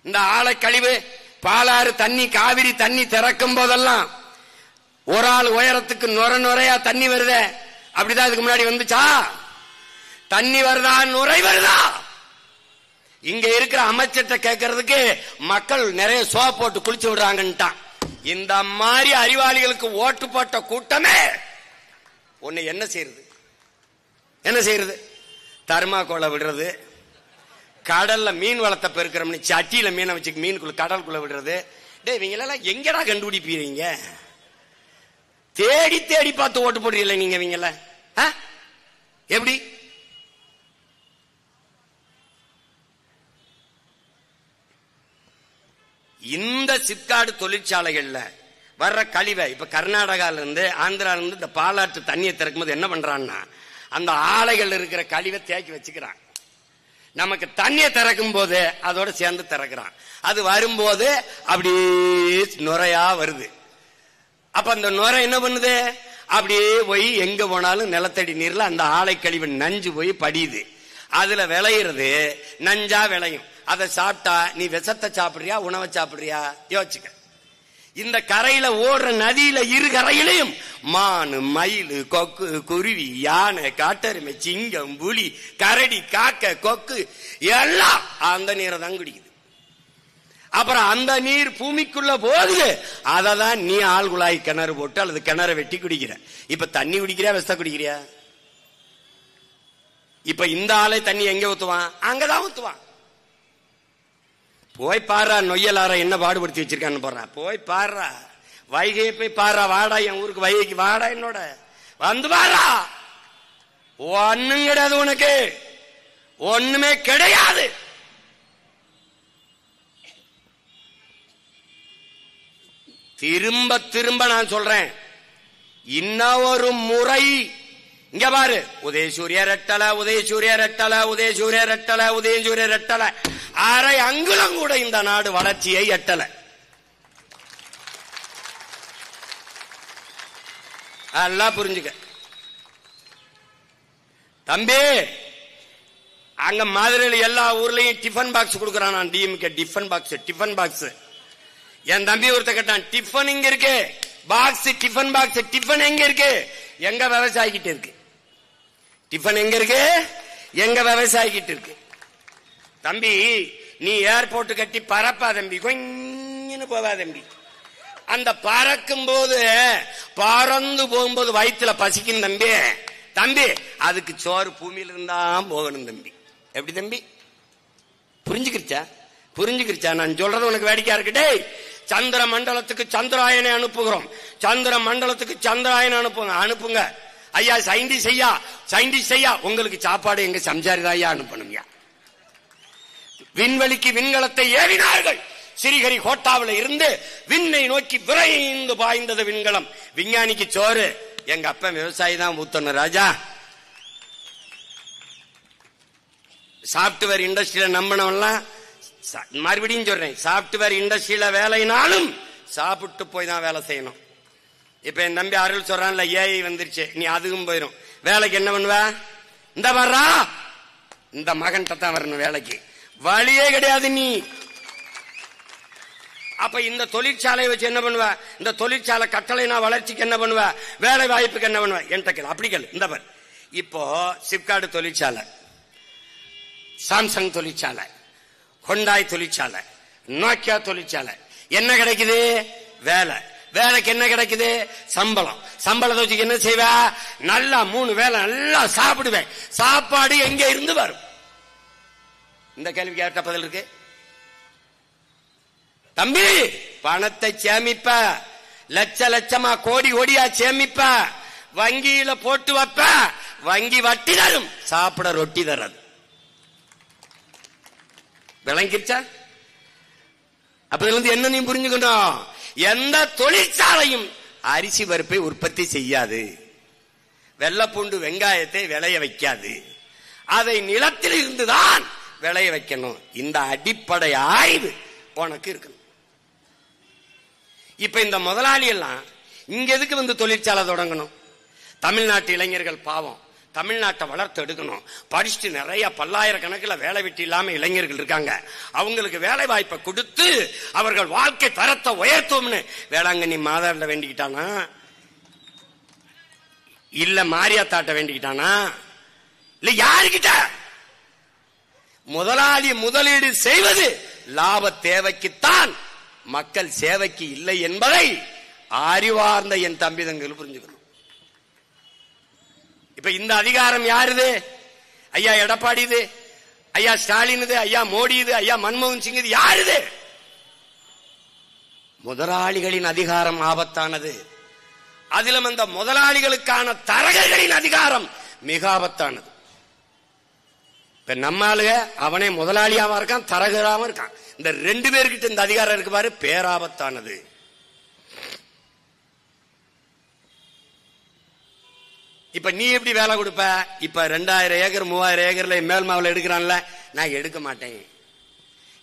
இந்த ஆலை கழிவு பாலாறு தண்ணி காவிரி தண்ணி திறக்கும் போதெல்லாம் ஒரு ஆள் உயரத்துக்கு நுரையா தண்ணி வருதே, அப்படிதான் அதுக்கு முன்னாடி வந்துச்சா? தண்ணி வருதா நுரை வருதா? இங்க இருக்கிற அமைச்சர்கிட்ட கேட்கறதுக்கு மக்கள் நிறைய சோப் போட்டு குளிச்சு விடுறாங்கன்ட்டான். இந்த மாதிரி அறிவாளிகளுக்கு ஓட்டு போட்ட கூட்டமே ஒண்ணு என்ன செய்யறது? தர்மாக்கோளை விடுறது, கடல்ல மீன் வளத்தை பெருக்கிறோம்னு சட்டியில மீனை வச்சு மீனுக்குள்ள கடலுக்குள்ள விடுறது. டேய், இவங்களெல்லாம் எங்கடா கண்டுபிடிப்பீங்க? தேடி தேடி பார்த்து ஓட்டு போடுறீங்களா நீங்க? இவங்கள எப்படி? இந்த சிப்காட் தொழிற்சாலைகள்ல வர்ற கழிவை இப்ப கர்நாடகால இருந்து ஆந்திரால இருந்து இந்த பாலாற்று தண்ணியை திறக்கும் போது என்ன பண்றான்னா, அந்த ஆலைகள் இருக்கிற கழிவை தேக்கி வச்சுக்கிறான். நமக்கு தண்ணியை திறக்கும் போது அதோட சேர்ந்து திறக்கிறான். அது வரும்போது அப்படியே நுரையா வருது. அப்ப அந்த நுரை என்ன பண்ணுது? அப்படியே போய் எங்க போனாலும் நிலத்தடி நீர்ல அந்த ஆலை கழிவு நஞ்சு போய் படியுது. அதுல விளையிறது நஞ்சா விளையும். அதை சாப்பிட்டா நீ விஷத்தை சாப்பிடுறியா உணவை சாப்பிடுறியா யோசிச்சுக்க. இந்த கரையில ஓடுற நதியில இரு கரையிலையும் மானு, மயில், கொக்கு, குருவி, யானை, காட்டெருமை, சிங்கம், புலி, கரடி, காக்க, கொக்கு எல்லாம் அந்த நீரை தான் குடிக்குது. அப்புறம் அந்த நீர் பூமிக்குள்ள போகுது. அததான் நீ ஆழ்குழாய் கிணறு போட்டு அல்லது கிணறு வெட்டி குடிக்கிற. இப்ப தண்ணி குடிக்கிறியா விஷத்தை குடிக்கிறியா? இப்ப இந்த ஆலை தண்ணி எங்க ஊத்துவான்? அங்கதான் ஊத்துவான். போய் பாரா நொய்யலார என்ன பாடுபடுத்தி வச்சிருக்கான்னு போறா. போய் பாரா, வைகையை போய் பாரா. வாடா என் ஊருக்கு வைகைக்கு வாடா, என்னோட வந்து பாரா. ஒண்ணும் கிடையாது, உனக்கு ஒண்ணுமே கிடையாது. திரும்ப திரும்ப நான் சொல்றேன், இன்னொரு முறை இங்க பாரு. உதயசூரிய ரெட்டல, உதயசூரிய ரெட்டல, உதயசூரிய ரெட்டல, உதயசூரிய ரெட்டல. அரை அங்குலம் கூட இந்த நாடு வளர்ச்சியை எட்டல. எல்லாம் புரிஞ்சுக்க தம்பி. அங்க மதுரையில் எல்லா ஊர்லயும் டிஃபன் பாக்ஸ் கொடுக்கறான். நான் டிஎம்கே டிஃபன் பாக்ஸ். என் தம்பி ஒருத்த கேட்டான், டிஃபன் இங்க இருக்கு, பாக்ஸ் டிஃபன் பாக்ஸ், டிஃபன் எங்க இருக்கு? எங்க விவசாயிக்கிட்டு இருக்கு. டிஃபன் எங்க இருக்கு? எங்க விவசாயிக்கிட்டு இருக்கு. தம்பி, நீ ஏர்போர்ட் கட்டி பறப்பா தம்பி, கொஞ்சம் போவா தம்பி. அந்த பறக்கும் போது பறந்து போகும்போது வயிற்றுல பசிக்கும் தம்பி. தம்பி, அதுக்கு சோறு பூமியில இருந்தா போகணும் தம்பி. எப்படி தம்பி? புரிஞ்சுக்கிருச்சா? நான் சொல்றது உனக்கு வேடிக்கையா இருக்கட்டே. சந்திர மண்டலத்துக்கு சந்திராயனை அனுப்புகிறோம். சந்திர மண்டலத்துக்கு சந்திராயனை அனுப்புங்க ஐயா. சயின்டிஸ்ட் ஐயா, உங்களுக்கு சாப்பாடு எங்க சம்சாரிதான் ஐயா அனுப்பணும்யா. விண்வெளிக்கு விண்கலத்தை ஏவினார்கள். ஸ்ரீஹரி கோட்டாவில இருந்து விண்ணை நோக்கி விரைந்து பாய்ந்தது விண்கலம். விஞ்ஞானிக்கு சோறு எங்க அப்பா விவசாயி தான் ஊத்தணும் ராஜா. சாப்ட்வேர் இண்டஸ்ட்ரியில நம்பினவெல்லாம், மறுபடியும் சொல்றேன், சாப்ட்வேர் இண்டஸ்ட்ரியில வேலைனாலும் சாப்பிட்டு போய் தான் வேலை செய்யணும். இப்ப என் தம்பி அருள் சொல்றான்ல, ஏஐ வந்துருச்சு, நீ அதுவும் போயிடும். வேலைக்கு என்ன பண்ணுவ? இந்த வர்றா, இந்த மகன்கிட்ட தான் வரணும் வேலைக்கு, வழியே கிடையாது நீ. அப்ப இந்த தொழிற்சாலையை வச்சு என்ன பண்ணுவ? இந்த தொழிற்சாலை கட்டளைனா வளர்ச்சிக்கு என்ன பண்ணுவ? வேலை வாய்ப்புக்கு என்ன பண்ணுவ? என்கிட்ட அப்படி கேளு. இந்த பார், இப்போ சிப்காட் தொழிற்சாலை, சாம்சங் தொழிற்சாலை, ஹொண்டாய் தொழிற்சாலை, நோக்கியா தொழிற்சாலை, என்ன கிடைக்குது? வேலை. வேலைக்கு என்ன கிடைக்குது? சம்பளம். சம்பளத்தை வச்சு என்ன செய்வ? நல்லா 3 வேலை நல்லா சாப்பிடுவேன். சாப்பாடு எங்க இருந்து வரும்? இந்த கேள்விக்கு யார்கிட்ட பதில் இருக்கு? தம்பி, பணத்தை சேமிப்ப, லட்சமா கோடி கோடியா சேமிப்ப, வங்கியில போட்டு வைப்ப, வங்கி வட்டி தரும், சாப்பிட ரொட்டி தராது. விளங்கிருச்சா? அப்ப என்ன நீ புரிஞ்சுக்கணும், எந்த தொழிற்சாலையும் அரிசி பருப்பை உற்பத்தி செய்யாது, வெள்ளைப்பூண்டு வெங்காயத்தை விளைய வைக்காது, அதை நிலத்தில் இருந்துதான் விளைய வைக்கணும். இந்த அடிப்படை ஆய்வு உனக்கு இருக்கணும். இப்ப இந்த முதலாளி எல்லாம் இங்க எதுக்கு வந்து தொழிற்சாலை தொடங்கணும்? தமிழ்நாட்டு இளைஞர்கள் பாவம், தமிழ்நாட்டை வளர்த்து எடுக்கணும். படிச்சுட்டு நிறைய பல்லாயிரக்கணக்கில் வேலை வெட்டி இல்லாம இளைஞர்கள் இருக்காங்க. அவங்களுக்கு வேலை வாய்ப்பை கொடுத்து அவர்கள் வாழ்க்கை தரத்தை உயர்த்தும்னு வேளாங்கண்ணி மாதாண்ட வேண்டிக்கிட்டானா, இல்ல மாரியாத்தாட்ட வேண்டிக்கிட்டானா, இல்ல யாருக்கிட்ட? முதலாளி முதலீடு செய்வது லாப தேவைக்குத்தான், மக்கள் சேவைக்கு இல்லை என்பதை அறிவார்ந்த என் தம்பிதங்கள் புரிஞ்சுக்கணும். இப்ப இந்த அதிகாரம் யாருது? ஐயா எடப்பாடி, இது ஐயா ஸ்டாலின், இது ஐயா மோடி, இது ஐயா மன்மோகன் சிங், இது யாருது? முதலாளிகளின் அதிகாரம் ஆபத்தானது. அதிலும் அந்த முதலாளிகளுக்கான தரகர்களின் அதிகாரம் மிக ஆபத்தானது. இப்ப நம்ம ஆளுக அவனே முதலாளியாவும் இருக்கான், தரகராவும் இருக்கான். இந்த 2 பேர்கிட்ட இந்த அதிகாரம் இருக்கு பாரு, பேராபத்தானது. இப்ப நீ எப்படி வேலை கொடுப்ப? இப்ப 2000 ஏக்கர் 3000 ஏக்கர்ல மேல் மாவுல எடுக்கிறான்ல, நான் எடுக்க மாட்டேன்.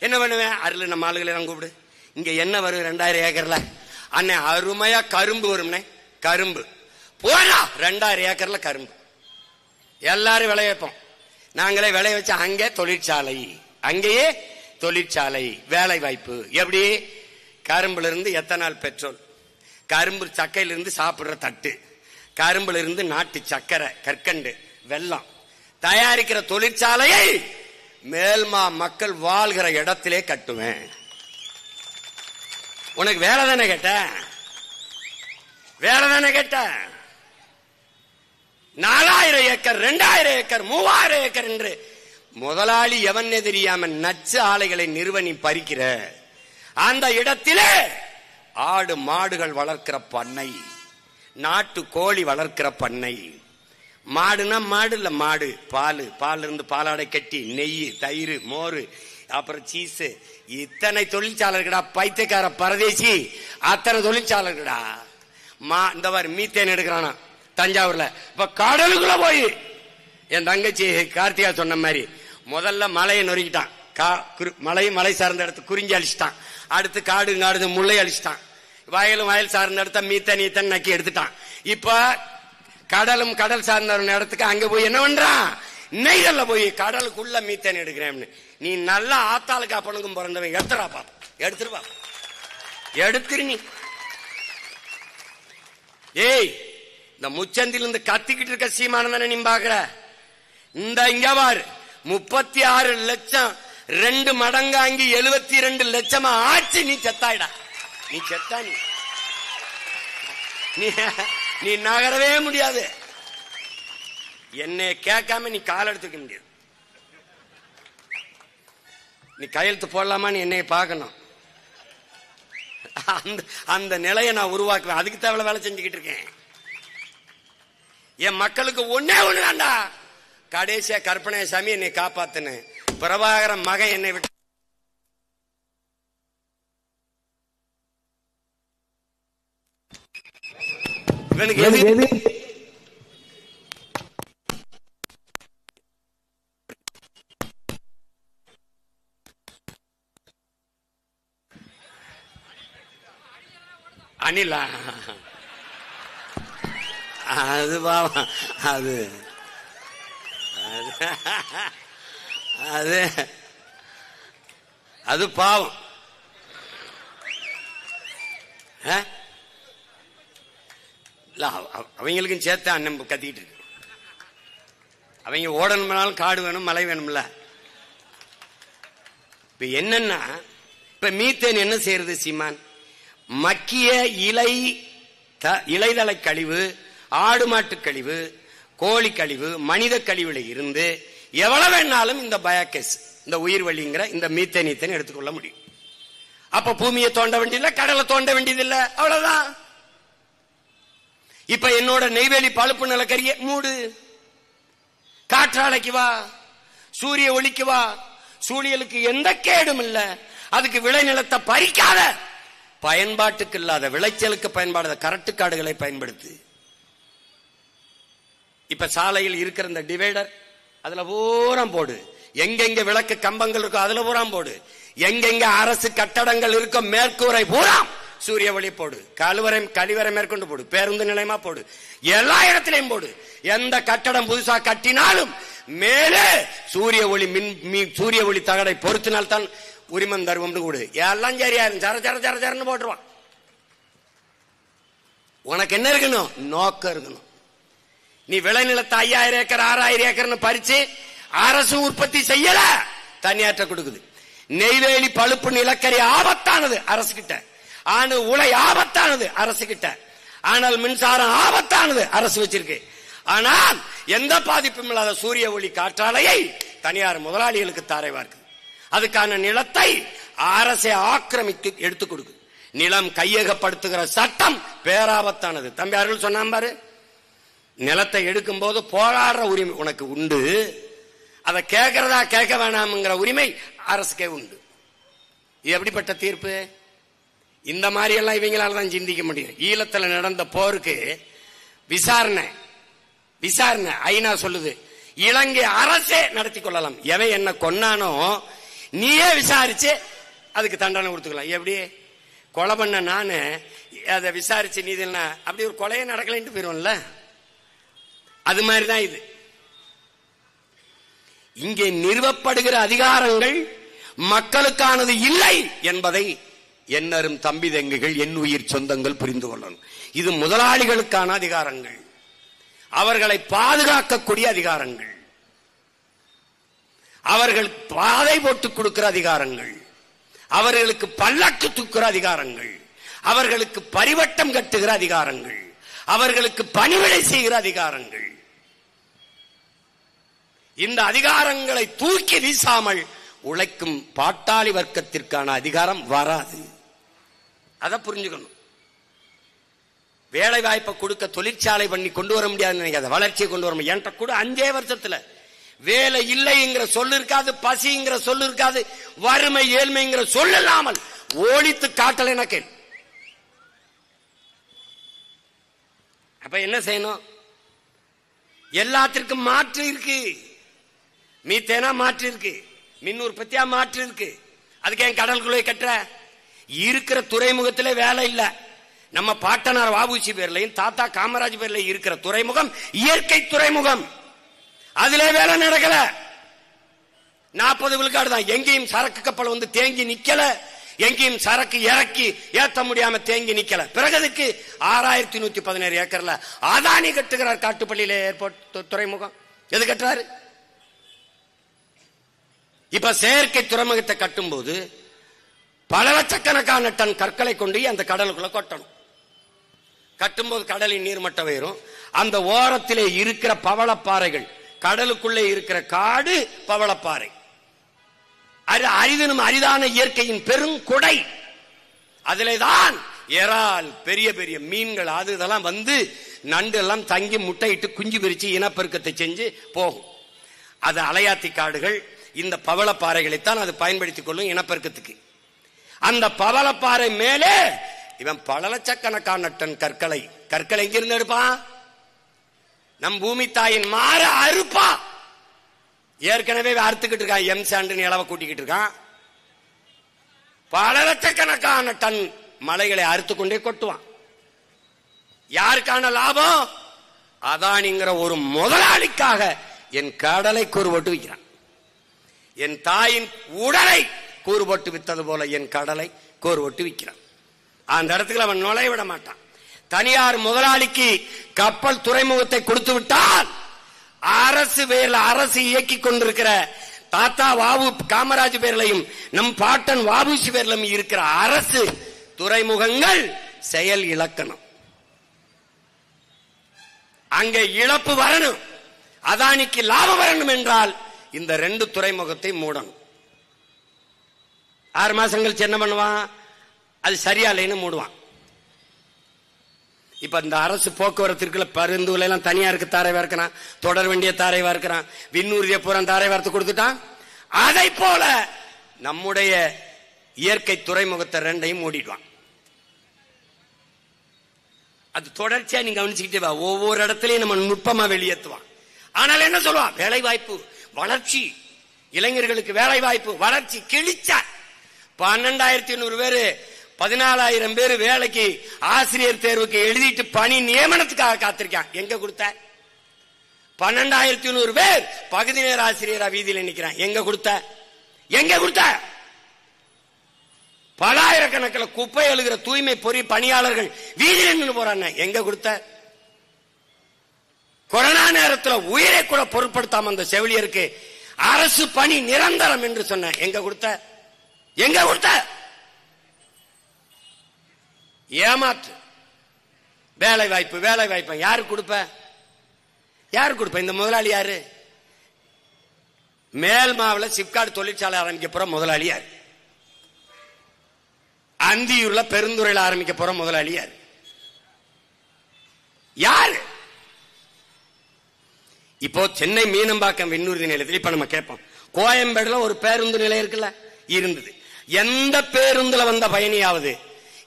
என்ன பண்ணுவேன்? அருள் நம்ம ஆளுகளை நான் கூப்பிடு, இங்க என்ன வரும் 2000 ஏக்கர்ல? அண்ணே அருமையா கரும்பு வரும்னே, கரும்பு போடா. 2000 ஏக்கர்ல கரும்பு எல்லாரும் விளைய வைப்போம். நாங்களே விளைய வச்ச அங்கே தொழிற்சாலை, அங்கேயே தொழிற்சாலை, வேலை வாய்ப்பு. எப்படி? கரும்புல இருந்து எத்தனால் பெட்ரோல், கரும்பு சக்கையிலிருந்து சாப்பிடுற தட்டு, கரும்புல இருந்து நாட்டு சக்கரை, கற்கண்டு, வெல்லம் தயாரிக்கிற தொழிற்சாலையை மேல்மா மக்கள் வாழ்கிற இடத்திலே கட்டுவேன். உனக்கு வேலை தானே கேட்ட? வேலை தானே கேட்ட? 4000 ஏக்கர் 2000 ஏக்கர் 3000 ஏக்கர் என்று முதலாளி எவனே தெரியாம நச்சு ஆலைகளை நிறுவனி பறிக்கிற அந்த இடத்திலே ஆடு மாடுகள் வளர்க்கிற பண்ணை, நாட்டு கோழி வளர்க்கிற பண்ணை, மாடுனா மாடு இல்ல, மாடு பால், பால் இருந்து பாலாடை கட்டி, நெய், தயிர், மோர், அப்புறம் சீஸ், இத்தனை தொழிற்சாலைகளா பைத்தியக்கார பரதேசி, அத்தனை தொழிற்சாலைகளா. இந்த மாதிரி மீத்தேன் எடுக்கிறானா தஞ்சாவூர்ல. இப்ப கடலுக்குள்ள போய் என் தங்கச்சி கார்த்திகா சொன்ன மாதிரி முதல்ல மலையை நொறுக்கிட்டான், மலை சார்ந்த இடத்து குறிஞ்சி அழிச்சிட்டான், அடுத்து காடு காடு முல்லை அழிச்சிட்டான், வயலும் வயல் சார்ந்த இடத்த மீத்தன் ஈத்தன் நக்கி எடுத்துட்டான். இப்ப கடலும் கடல் சார்ந்த இடத்துக்கு அங்க போய் என்ன பண்றான்? நெய்தல்ல போய் கடலுக்குள்ள மீத்தேன் எடுக்கிறேன். நீ நல்லா ஆத்தாளுக்கு அப்பனுக்கும் பிறந்தவன், எடுத்துடா பாப்பா, எடுத்துருப்பா, எடுத்துரு நீ. ஏய், இந்த முச்சந்தில இருந்து கத்திக்கிட்டு இருக்க சீமானதானே நீ பாக்குற? இந்த இங்க பாரு, 36 லட்சம் 2 மடங்காங்கி 72 லட்சமா ஆச்சு. நீ செத்தாயிடா, நீ செத்தா, நீ நகரவே முடியாது. என்னை கேட்காம நீ கால் எடுத்துக்க முடியாது. நீ கையெழுத்து போடலாமான்னு என்னை பார்க்கணும். அந்த நிலையை நான் உருவாக்குவேன். அதுக்கு தேவை வேலை செஞ்சுக்கிட்டு இருக்கேன். என் மக்களுக்கு ஒன்னே ஒண்ணு வேண்டா, கடைசியா கற்பனை சாமி என்னை காப்பாத்துன்னு. பிரபாகரன் மகன் என்னை விட்டு இவனுக்கு அனிலா, அது பாவம், அது அது அது பாவம். அவங்களுக்கும் சேர்த்து அண்ணன் கத்திக்கிட்டு இருக்கு. அவங்க ஓடணும்னாலும் காடு வேணும், மலை வேணும்ல. இப்ப என்னன்னா, இப்ப மீத்தேன் என்ன செய்யறது சீமான்? மக்கிய இலைதலை கழிவு, ஆடு மாட்டு கழிவு, கோழி கழிவு, மனித கழிவுல இருந்து எவ்வளவு வேணாலும் இந்த பயோகேஸ், இந்த உயிர் வழிங்கிற இந்த மீத்தேன் எடுத்துக்கொள்ள முடியும். அப்ப பூமியை தோண்ட வேண்டியதில்லை, கடலை தோண்ட வேண்டியதில்லை, அவ்வளவுதான். இப்ப என்னோட நெய்வேலி பழுப்பு நிலக்கரிய மூடு, காற்றாலைக்கு வா, சூரிய ஒளிக்கு வா, சூழியலுக்கு எந்த கேடும் இல்ல. அதுக்கு விளைநிலத்தை பறிக்காத, பயன்பாட்டுக்கு இல்லாத விளைச்சலுக்கு பயன்பாடு கரட்டு காடுகளை பயன்படுத்து. இப்ப சாலையில் இருக்கிற இந்த டிவைடர் அதுல பூரா போடு, எங்கெங்க விளக்கு கம்பங்கள் இருக்கோ அதுல பூரா போடு, எங்கெங்க அரசு கட்டடங்கள் இருக்கோ மேற்கூரை பூரா சூரிய ஒளி போடு, கழிவறை மேற்கொண்டு போடு, பேருந்து நிலையமா போடு, எல்லா இடத்திலையும் போடு. எந்த கட்டடம் புதுசா கட்டினாலும் மேலே சூரிய ஒளி தகடை பொறுத்தினால்தான் உரிமம் தருவோம் கூடு. எல்லாம் சரியா சரன்னு போட்டுருவான். உனக்கு என்ன இருக்கணும்? நோக்கம் இருக்கணும். நீ விளைநிலத்தை 5000 ஏக்கர் 6000 ஏக்கர்னு பறிச்சு அரசு உற்பத்தி செய்யல, தனியாற்ற கொடுக்குது. நெய்வேலி பழுப்பு நிலக்கரி ஆபத்தானது அரசு கிட்ட, ஆனா உலை ஆபத்தானது அரசு கிட்ட, ஆனால் மின்சாரம் ஆபத்தானது அரசு வச்சிருக்கு. ஆனால் எந்த பாதிப்பும் இல்லாத சூரிய ஒளி காற்றாலையை தனியார் முதலாளிகளுக்கு தாரைவார்க்கு. அதுக்கான நிலத்தை அரசை ஆக்கிரமித்து எடுத்துக் கொடுக்குது. நிலம் கையகப்படுத்துகிற சட்டம் பேராபத்தானது. தம்பி அருள் சொன்னான் பாரு, நிலத்தை எடுக்கும் போது போராடுற உரிமை உனக்கு உண்டு, அதை கேட்கறதா கேட்க வேணாம்ங்கிற உரிமை அரசுக்கே உண்டு. இது எப்படிப்பட்ட தீர்ப்பு? இந்த மாதிரி எல்லாம் இவங்களால தான் சிந்திக்க முடியும். ஈழத்துல நடந்த போருக்கு விசாரணை ஐநா சொல்லுது, இலங்கை அரசே நடத்தி கொள்ளலாம். எவன் என்ன கொன்னானோ நீயே விசாரிச்சு அதுக்கு தண்டனை கொடுத்துக்கலாம். எப்படி கொலை பண்ண நானு அதை விசாரிச்சு நீதி அப்படி ஒரு கொலையே நடக்கலன்ட்டு போயிருவோம்ல, அது மாதிரிதான் இது. இங்கே நிறுவப்படுகிற அதிகாரங்கள் மக்களுக்கானது இல்லை என்பதை என்னரும் தம்பி தங்கைகள், என் உயிர் சொந்தங்கள் புரிந்து கொள்ளணும். இது முதலாளிகளுக்கான அதிகாரங்கள், அவர்களை பாதுகாக்கக்கூடிய அதிகாரங்கள், அவர்கள் பாதை போட்டு கொடுக்கிற அதிகாரங்கள், அவர்களுக்கு பல்லக்கு தூக்குற அதிகாரங்கள், அவர்களுக்கு பரிவட்டம் கட்டுகிற அதிகாரங்கள், அவர்களுக்கு பணிவிடை செய்கிற அதிகாரங்கள். இந்த அதிகாரங்களை தூக்கி வீசாமல் உழைக்கும் பாட்டாளி வர்க்கத்திற்கான அதிகாரம் வராது. அதை புரிஞ்சுக்கணும். வேலை வாய்ப்பை கொடுக்க தொழிற்சாலை பண்ணி கொண்டு வர முடியாது நினைக்காத, வளர்ச்சியை கொண்டு வர முடியும். என்கிட்ட கூட 5 வருஷத்துல வேலை இல்லைங்கிற சொல்லு இருக்காது, பசிங்கிற சொல்லு இருக்காது, வறுமை ஏழ்மைங்கிற சொல்லு இல்லாமல் ஓடித்து காட்டல எனக்கு. அப்ப என்ன செய்யணும்? எல்லாத்திற்கும் மாற்று இருக்கு. மீத்தேனா மாற்று இருக்கு, மின் உற்பத்தியா மாற்று இருக்கு. அதுக்கு ஏன் கடலுக்குள்ளே கட்டுற? இருக்கிற துறைமுகத்திலே வேலை இல்ல. நம்ம பாட்டனார் வாபுசி பேர்லையும் தாத்தா காமராஜ் பேர்ல இருக்கிற துறைமுகம் இயற்கை துறைமுகம், அதிலே வேலை நடக்கல. 40 விழுக்காடு தான். எங்கேயும் சரக்கு கப்பல் வந்து தேங்கி நிக்கல, எங்கேயும் சரக்கு இறக்கி ஏத்த முடியாம தேங்கி நிக்கல. பிறகு அதுக்கு 6117 ஏக்கர்ல அதானி கட்டுகிறார் காட்டுப்பள்ளியில ஏர்போர்ட் துறைமுகம். எது கட்டுறாரு? இப்ப செயற்கை துறைமுகத்தை கட்டும் போது பல லட்சக்கணக்கான டன் கற்களை கொண்டு அந்த கடலுக்குள்ள கொட்டணும். கட்டும்போது கடலின் நீர்மட்டம் உயரும். அந்த ஓரத்திலே இருக்கிற பவளப்பாறைகள், கடலுக்குள்ளே இருக்கிற காடு பவளப்பாறை, அரிதனும் அரிதான இயற்கையின் பெருங்கொடை. அதிலே தான் இறால், பெரிய பெரிய மீன்கள், அது இதெல்லாம் வந்து நண்டு எல்லாம் தங்கி முட்டையிட்டு குஞ்சு பிரிச்சு இனப்பெருக்கத்தை செஞ்சு போகும். அது அலையாத்தி காடுகள். இந்த பவளப்பாறைகளைத்தான் அது பயன்படுத்திக் கொள்ளும் இனப்பெருக்கத்துக்கு. அந்த பவளப்பாறை மேலே இவன் பல லட்சக்கணக்கான டன் கற்களை எங்கிருந்து எடுப்பான்? நம் பூமி தாயின் மாற அறுப்பா. ஏற்கனவே அறுத்துக்கிட்டு இருக்கான், எம் சாண்டு இளவ கூட்டிக்கிட்டு இருக்கான். பல லட்சக்கணக்கான டன் மலைகளை அறுத்து கொண்டே கொட்டுவான். யாருக்கான லாபம்? அதானிங்கிற ஒரு முதலாளிக்காக என் கடலை கூறுபட்டு விற்கிறான். என் தாயின் உடலை கூறுபட்டு வித்தது போல என் கடலை கூறுபட்டு விற்கிறான். அந்த இடத்துக்கு அவன் நுழைய விட மாட்டான். தனியார் முதலாளிக்கு கப்பல் துறைமுகத்தை கொடுத்து விட்டால் அரசு பேர்ல, அரசு இயக்கி கொண்டிருக்கிற தாத்தா வாவு காமராஜ் பேர்லையும் நம் பாட்டன் வாபுசி பேர்லையும் இருக்கிற அரசு துறைமுகங்கள் செயல் இழக்கணும். அங்கே இழப்பு வரணும், அதானிக்கு லாபம் வரணும் என்றால் இந்த 2 துறைமுகத்தை மூடணும். 6 மாசம் கழிச்சு என்ன பண்ணுவான்? அது சரியா இல்லைன்னு மூடுவான். இப்ப இந்த அரசு போக்குவரத்திற்குள்ள பரிந்துரை எல்லாம் தனியாருக்கு தாரைவா இருக்கிறான், தொடர் வேண்டிய தாரைவா இருக்கிறான், விண்ணூர்திய பூரா தாரை வார்த்து கொடுத்துட்டான். அதை போல நம்முடைய இயற்கை துறைமுகத்தை 2ஐயும் மூடிடுவான். அது தொடர்ச்சியா நீங்க கவனிச்சுக்கிட்டே வா. ஒவ்வொரு இடத்துலயும் நம்ம நுட்பமா வெளியேற்றுவான். ஆனால் என்ன சொல்லுவான்? வேலை வாய்ப்பு, வளர்ச்சி, இளைஞர்களுக்கு வேலை வாய்ப்பு, வளர்ச்சி. கிழிச்சா 12,800 பேரு 14,000 பேர் வேலைக்கு ஆசிரியர் தேர்வுக்கு எழுதிட்டு பணி நியமனத்துக்காக காத்திருக்கான். எங்க கொடுத்த? 12,100 பேர் பகுதி நேர ஆசிரியரா வீதியில் நிக்கிறான். எங்க கொடுத்த பலாயிரக்கணக்கில் குப்பை எழுகிற தூய்மை பொறி பணியாளர்கள் வீதியில் நின்று போறாங்க. எங்க கொடுத்த கொரோனா நேரத்தில் உயிரை கூட பொருட்படுத்தாம அந்த செவிலியருக்கு அரசு பணி நிரந்தரம் என்று சொன்ன. எங்க கொடுத்த ஏமாற்று. வேலை வாய்ப்பு யாரு கொடுப்ப? இந்த முதலாளி யாரு? மேல்மாவில சிப்காட் தொழிற்சாலை ஆரம்பிக்க போற முதலாளி யாரு? அந்தியூர்ல பெருந்துறையில் ஆரம்பிக்க போற முதலாளி யாரு? இப்போ சென்னை மீனம்பாக்கம் விண்ணூர்தி நிலையத்தில் இப்ப நம்ம கேட்போம், கோயம்பேடுல ஒரு பேருந்து நிலையம் இருக்குல்ல, இருந்தது. எந்த பேருந்துல வந்த பயணியாவது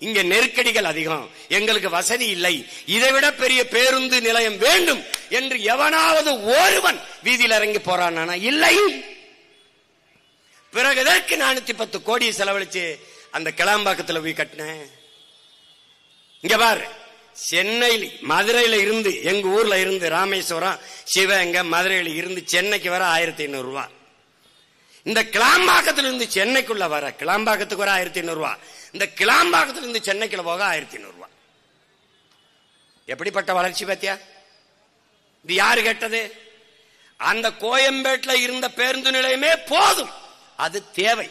இங்க நெருக்கடிகள் அதிகம், எங்களுக்கு வசதி இல்லை, இதைவிட பெரிய பேருந்து நிலையம் வேண்டும் என்று எவனாவது ஒருவன் வீதியில் இறங்கி போறானா? இல்லை. பிறகு இதற்கு 410 கோடி செலவழிச்சு அந்த கிளாம்பாக்கத்தில் போய் கட்டினேன். இங்க பாரு, சென்னையில் மதுரையில இருந்து எங்க ஊர்ல இருந்து ராமேஸ்வரம் சிவகங்கை மதுரையில இருந்து சென்னைக்கு வர 1,500 ரூபாய். இந்த கிளாம்பாக்கத்துல இருந்து சென்னைக்குள்ள வர கிளாம்பாக்கத்துக்கு வர 1,500 ரூபாய். இந்த கிளாம்பாக்கத்துல இருந்து சென்னைக்குள்ள போக 1,500 ரூபாய். எப்படிப்பட்ட வளர்ச்சி பாத்தியா? இது யாரு கேட்டது? அந்த கோயம்பேட்டில் இருந்த பேருந்து நிலையமே போதும், அது தேவை.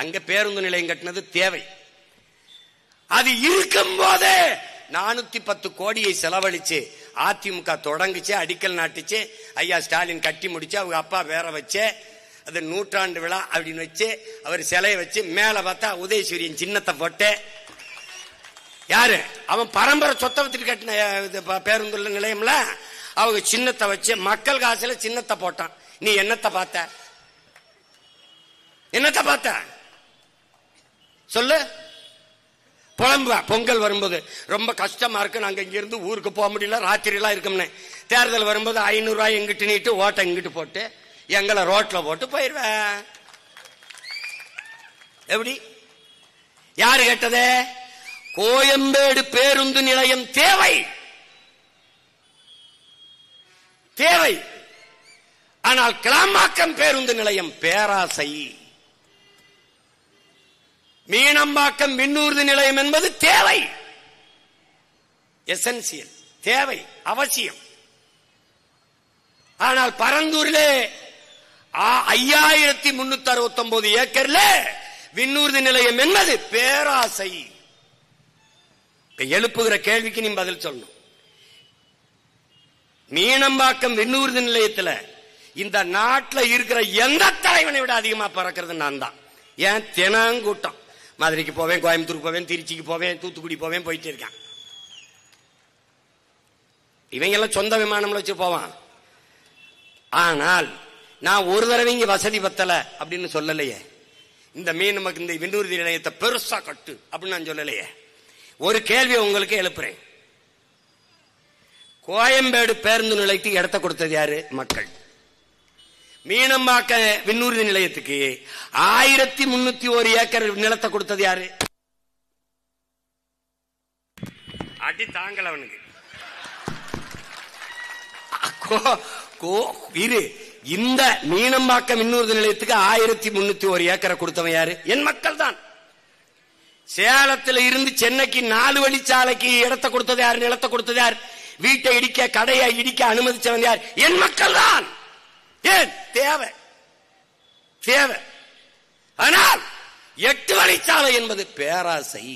அங்க பேருந்து நிலையம் கட்டினது தேவை. அது இருக்கும் போதே 410 கோடியை செலவழிச்சு அதிமுக தொடங்குச்சு, அடிக்கல் நாட்டுச்சு, ஐயா ஸ்டாலின் கட்டி முடிச்சு, அவங்க அப்பா வேற வச்சு, அது 100ஆண்டு விழா அப்படின்னு வச்சு அவர் சிலையை வச்சு மேல பார்த்தா உதயசூரியன் சின்னத்தை போட்டு, யாரு அவன் பரம்பரை சொத்தை வச்சுட்டு கட்டின பேருந்து நிலையம்ல, அவங்க சின்னத்தை வச்சு மக்கள் காசுல சின்னத்தை போட்டான். நீ என்னத்தை பார்த்த சொல்லு? பொங்கல் வரும்போது ரொம்ப கஷ்டமா இருக்கு, நாங்க இங்க இருந்து ஊருக்கு போக முடியல, ராத்திரி எல்லாம் இருக்கும்னு. தேர்தல் வரும்போது 500 ரூபாய் எங்கிட்டு நீட்டு ஓட்ட இங்கிட்டு போட்டு எங்களை ரோட்ல போட்டு போயிருவேன். எப்படி? யாரு கேட்டதே? கோயம்பேடு பேருந்து நிலையம் தேவை. ஆனால் கிளாம்பாக்கம் பேருந்து நிலையம் பேராசை. மீனம்பாக்கம் விண்ணூர்தி நிலையம் என்பது தேவை, எசென்சியல், தேவை, அவசியம். ஆனால் பரந்தூரிலே 5369 ஏக்கர்ல விண்ணூர்தி நிலையம் என்பது பேராசை. எழுப்புகிற கேள்விக்கு நீ பதில் சொல்லணும். மீனம்பாக்கம் விண்ணூர்தி நிலையத்தில் இந்த நாட்டில் இருக்கிற எந்த தலைவனை விட அதிகமா பறக்கிறது நான் தான். ஏன்? தினங்கூட்டம். மதுரைக்கு போவேன், கோயம்புத்தூருக்கு போவேன், திருச்சிக்கு போவேன், தூத்துக்குடி போவேன், போயிட்டு இருக்கேன். இவங்க எல்லாம் சொந்த விமானம்ல வச்சு போவான். ஆனால் நான் ஒரு தடவை இங்க வசதி பத்தல அப்படின்னு சொல்லலையே. இந்த இந்த விண்ணூர்தி நிலையத்தை பெருசா கட்டு அப்படின்னு நான் சொல்லலையே. ஒரு கேள்வி உங்களுக்கு எழுப்புறேன். கோயம்பேடு பேருந்து நிலையத்துக்கு இடத்த கொடுத்தது யாரு? மக்கள். மீனம்பாக்க விண்ணூர்தி நிலையத்துக்கு 1301 ஏக்கர் நிலத்தை கொடுத்தது யாரு? அடி தாங்கல அவனுக்கு. இந்த மீனம்பாக்க விண்ணூர்தி நிலையத்துக்கு 1301 ஏக்கரை கொடுத்தவன் யாரு? என் மக்கள் தான். சேலத்தில் இருந்து சென்னைக்கு 4 வழிச்சாலைக்கு இடத்தை கொடுத்தது யாரு? நிலத்தை கொடுத்தது யார்? வீட்டை இடிக்க, கடையை இடிக்க அனுமதிச்சவன் யார்? என் மக்கள் தான். ஏன்? தேவை. ஆனால் 8 வழிச்சாலை என்பது பேராசை.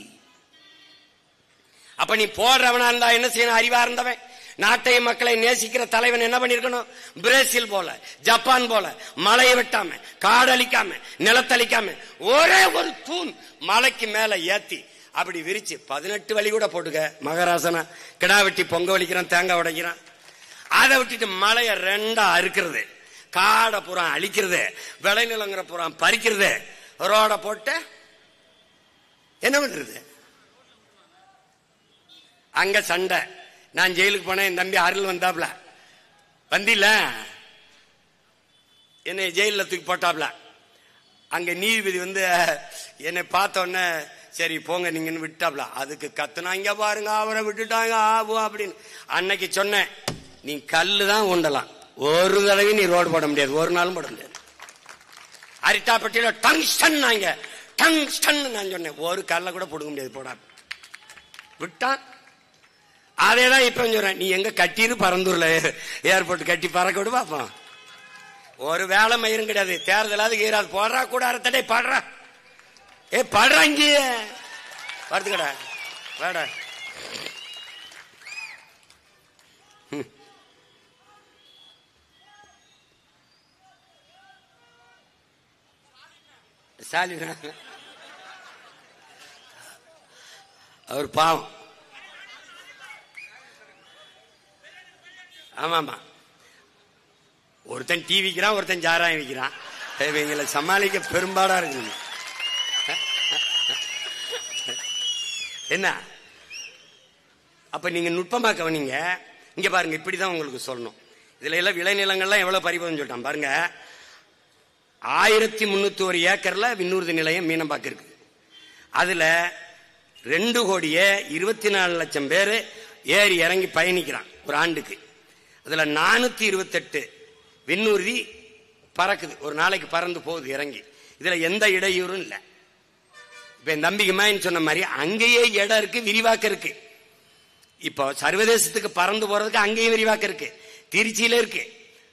அப்ப நீ போடுறவனா இருந்தா என்ன செய்யணும்? அறிவா இருந்தவன், நாட்டை மக்களை நேசிக்கிற தலைவன் என்ன பண்ணிருக்கணும்? பிரேசில் போல, ஜப்பான் போல மலையை வெட்டாம, காடழிக்காம, நிலத்தளிக்காம ஒரே ஒரு தூண் மலைக்கு மேல ஏத்தி அப்படி விரிச்சு 18 வழி கூட போட்டுக்க. மகாராசனா கிடா வெட்டி பொங்க வலிக்கிறான், தேங்காய் உடைக்கிறான். அதை விட்டுட்டு மலையை 2ஆ அறுக்கிறது, காடை பூரா அழிக்கிறது, விளைநிலங்கிற பூரா பறிக்கிறது, ரோட போட்டு என்ன பண்றது? அங்க சண்டை. நான் ஜெயிலுக்கு போனேன், என் தம்பி அருள் வந்தாப்ல, வந்தில என்னை ஜெயில தூக்கி போட்டாப்ல. அங்க நீதிபதி என்னை பார்த்த உடனே சரி போங்க நீங்கன்னு விட்டாப்ல. அதுக்கு கத்துனாங்க பாருங்க, அவரை விட்டுட்டாங்க ஆகும் அப்படின்னு. அன்னைக்கு சொன்னேன், நீ கல்லு தான் உண்டலாம், ஒரு தடவை நீ ரோடு போட முடியாது, ஒரு நாளும் போட முடியாது. அரிட்டாப்பட்டியில டங்ஸ்டன் நான் சொன்னேன், ஒரு கல்ல கூட போடுக்க முடியாது, போடா விட்டான். அதேதான் இப்ப சொல்றேன், நீ எங்க கட்டின்னு பரந்தூர்ல ஏர்போர்ட் கட்டி பறக்க விடு பாப்போம். ஒரு வேலை மயிரும் கிடையாது, தேர்தலாவது கீராது. போடுறா கூட அறத்தடை பாடுறா, பாடுறா இங்கே வருதுக்கடா வாடா. ஸ்டாலின் அவர் பாவம். ஆமாமா, ஒருத்தன் டிவி விற்கிறான், ஒருத்தன் சாராயம் விற்கிறான். இவங்களை சமாளிக்க பெரும்பாடா இருக்கு. என்ன அப்ப நீங்க நுட்பமா கவனிங்க. இங்க பாருங்க, இப்படிதான் உங்களுக்கு சொல்லணும். இதுல எல்லாம் விளைநிலங்கள்லாம் எவ்வளவு பறிபோதுன்னு சொல்லிட்டான் பாருங்க. 1301 ஏக்கர்ல விண்ணூர்தி நிலையம் மீனம்பாக்கம் இருக்கு. அதுல 2,24,00,000 பேர் ஏறி இறங்கி பயணிக்கிறான் ஒரு ஆண்டுக்கு. அதுல 428 விண்ணூர்தி பறக்குது, ஒரு நாளைக்கு பறந்து போகுது இறங்கி. இதுல எந்த இடையூறும் இல்லை. இப்ப என் தம்பிக்குமான்னு சொன்ன மாதிரி அங்கேயே இடம் இருக்கு, விரிவாக்கம் இருக்கு. இப்போ சர்வதேசத்துக்கு பறந்து போறதுக்கு அங்கேயும் விரிவாக்கம் இருக்கு. திருச்சியில இருக்கு,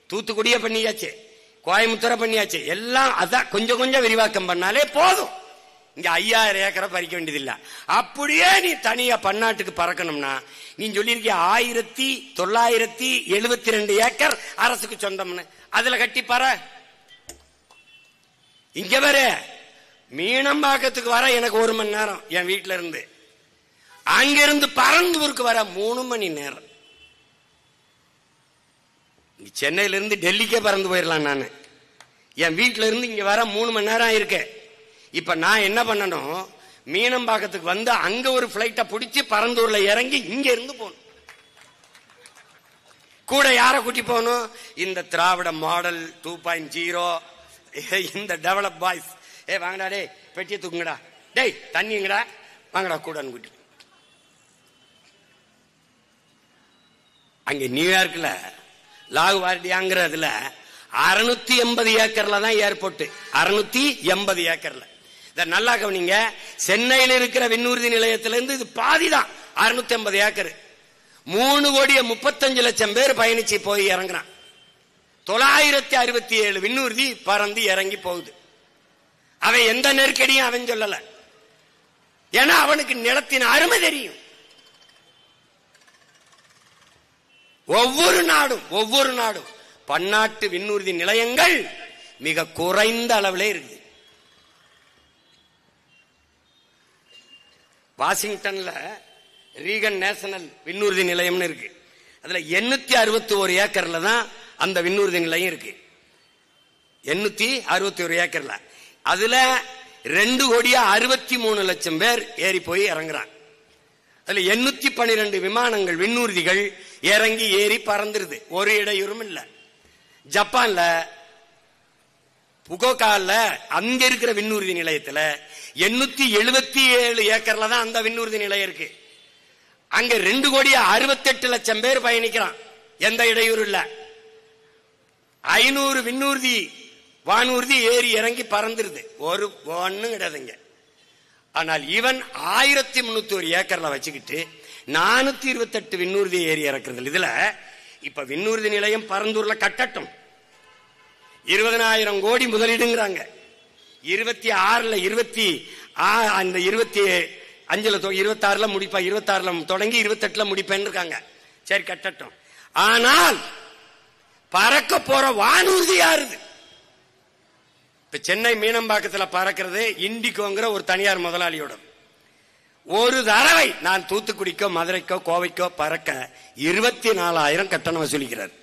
தூத்துக்குடியே பண்ணியாச்சு, கோயம்புத்தூரை பண்ணியாச்சு, எல்லாம் அதான் கொஞ்சம் கொஞ்சம் விரிவாக்கம் பண்ணாலே போதும். இங்க 5000 ஏக்கரை பறிக்க வேண்டியது இல்ல. அப்படியே நீ தனியா பன்னாட்டுக்கு பறக்கணும்னா நீ சொல்லியிருக்கிய 1972 ஏக்கர் அரசுக்கு சொந்தம்னு, அதுல கட்டி பற. இங்க வர மீனம்பாக்கத்துக்கு வர எனக்கு 1 மணி நேரம் என் வீட்டுல இருந்து, அங்கிருந்து பரந்தூருக்கு வர 3 மணி நேரம். சென்னையில இருந்து டெல்லிக்கே பறந்து போயிடலாம். நான் என் வீட்டுல இருந்து இங்க வர 3 மணி நேரம் இருக்கு. இப்ப நான் என்ன பண்ணணும், மீனம்பாக்கத்துக்கு வந்து அங்க ஒரு பிளைட்ட பிடிச்சி பரந்தூர்ல இறங்கி இங்க இருந்து போகணும். கூட யார கூட்டி போகணும், இந்த திராவிட மாடல் 2.0, இந்த டெவலப் பாய்ஸ். வாங்கடா டே, பெட்டியை தூக்குங்கடா, டேய் தண்ணிங்கடா, வாங்கடா கூடன்னு கூட்டி. அங்க நியூயார்க்ல லாகுவார்டியாங்கிறதுல 680 ஏக்கர்ல தான் ஏர்போர்ட். 680 ஏக்கர்ல. நல்லா கவனிங்க, சென்னையில் இருக்கிற விண்ணூர்தி நிலையத்திலிருந்து இது பாதிதான், 680 ஏக்கர். 3,35,00,000 பேர் பயணிச்சு போய் இறங்குறான். 967 விண்ணூர்தி பறந்து இறங்கி போகுது. அவன் எந்த நெருக்கடியும் அவன் சொல்லல, ஏன்னா அவனுக்கு நிலத்தின் அருமை தெரியும். ஒவ்வொரு நாடும் பன்னாட்டு விண்ணூர்தி நிலையங்கள் மிக குறைந்த அளவிலே இருக்கு. வாஷிங்டன்ல ரீகன் நேஷனல் விண்ணூர்தி நிலையம்னு இருக்கு. அதுல 861 ஏக்கர்ல தான் அந்த விண்ணூர்தி நிலையம் இருக்கு. 861 ஏக்கர்ல அதுல 2,63,00,000 பேர் ஏறி போய் இறங்குறாங்க. அதுல 812 விமானங்கள் விண்ணூர்திகள் இறங்கி ஏறி பறந்துருது, ஒரு இடையூறும் இல்ல. ஜப்பான்ல புகோகால அங்க இருக்கிற விண்ணூர்தி நிலையத்துல 877 ஏக்கர்ல தான் அந்த விண்ணூர்தி நிலையம் இருக்கு. அங்க 2,68,00,000 பேர் பயணிக்கிறான், எந்த இடையூறு இல்ல. 500 விண்ணூர்தி வானூர்தி ஏறி இறங்கி பறந்துருது, ஒரு ஒண்ணும் கிடையாதுங்க. ஆனால் இவன் 1301 ஏக்கர்ல வச்சுக்கிட்டு 428 விண்ணூர்தி ஏறி இறக்குறது. இதுல இப்ப விண்ணூர்தி நிலையம் பரந்தூர்ல கட்டட்டும், 20,000 கோடி முதலீடுங்கிறாங்க. 26ல 26ல முடிப்பா, 26ல தொடங்கி 28ல முடிப்பேன்னு இருக்காங்க. சரி கட்டட்டும். ஆனால் பறக்க போற வானூர்தி யாருது? இப்ப சென்னை மீனம்பாக்கத்துல பறக்கிறது இண்டிகோங்கிற ஒரு தனியார் முதலாளியோட. ஒரு தடவை நான் தூத்துக்குடிக்கோ மதுரைக்கோ கோவைக்கோ பறக்க 24,000 கட்டணம் வசூலிக்கிறார்.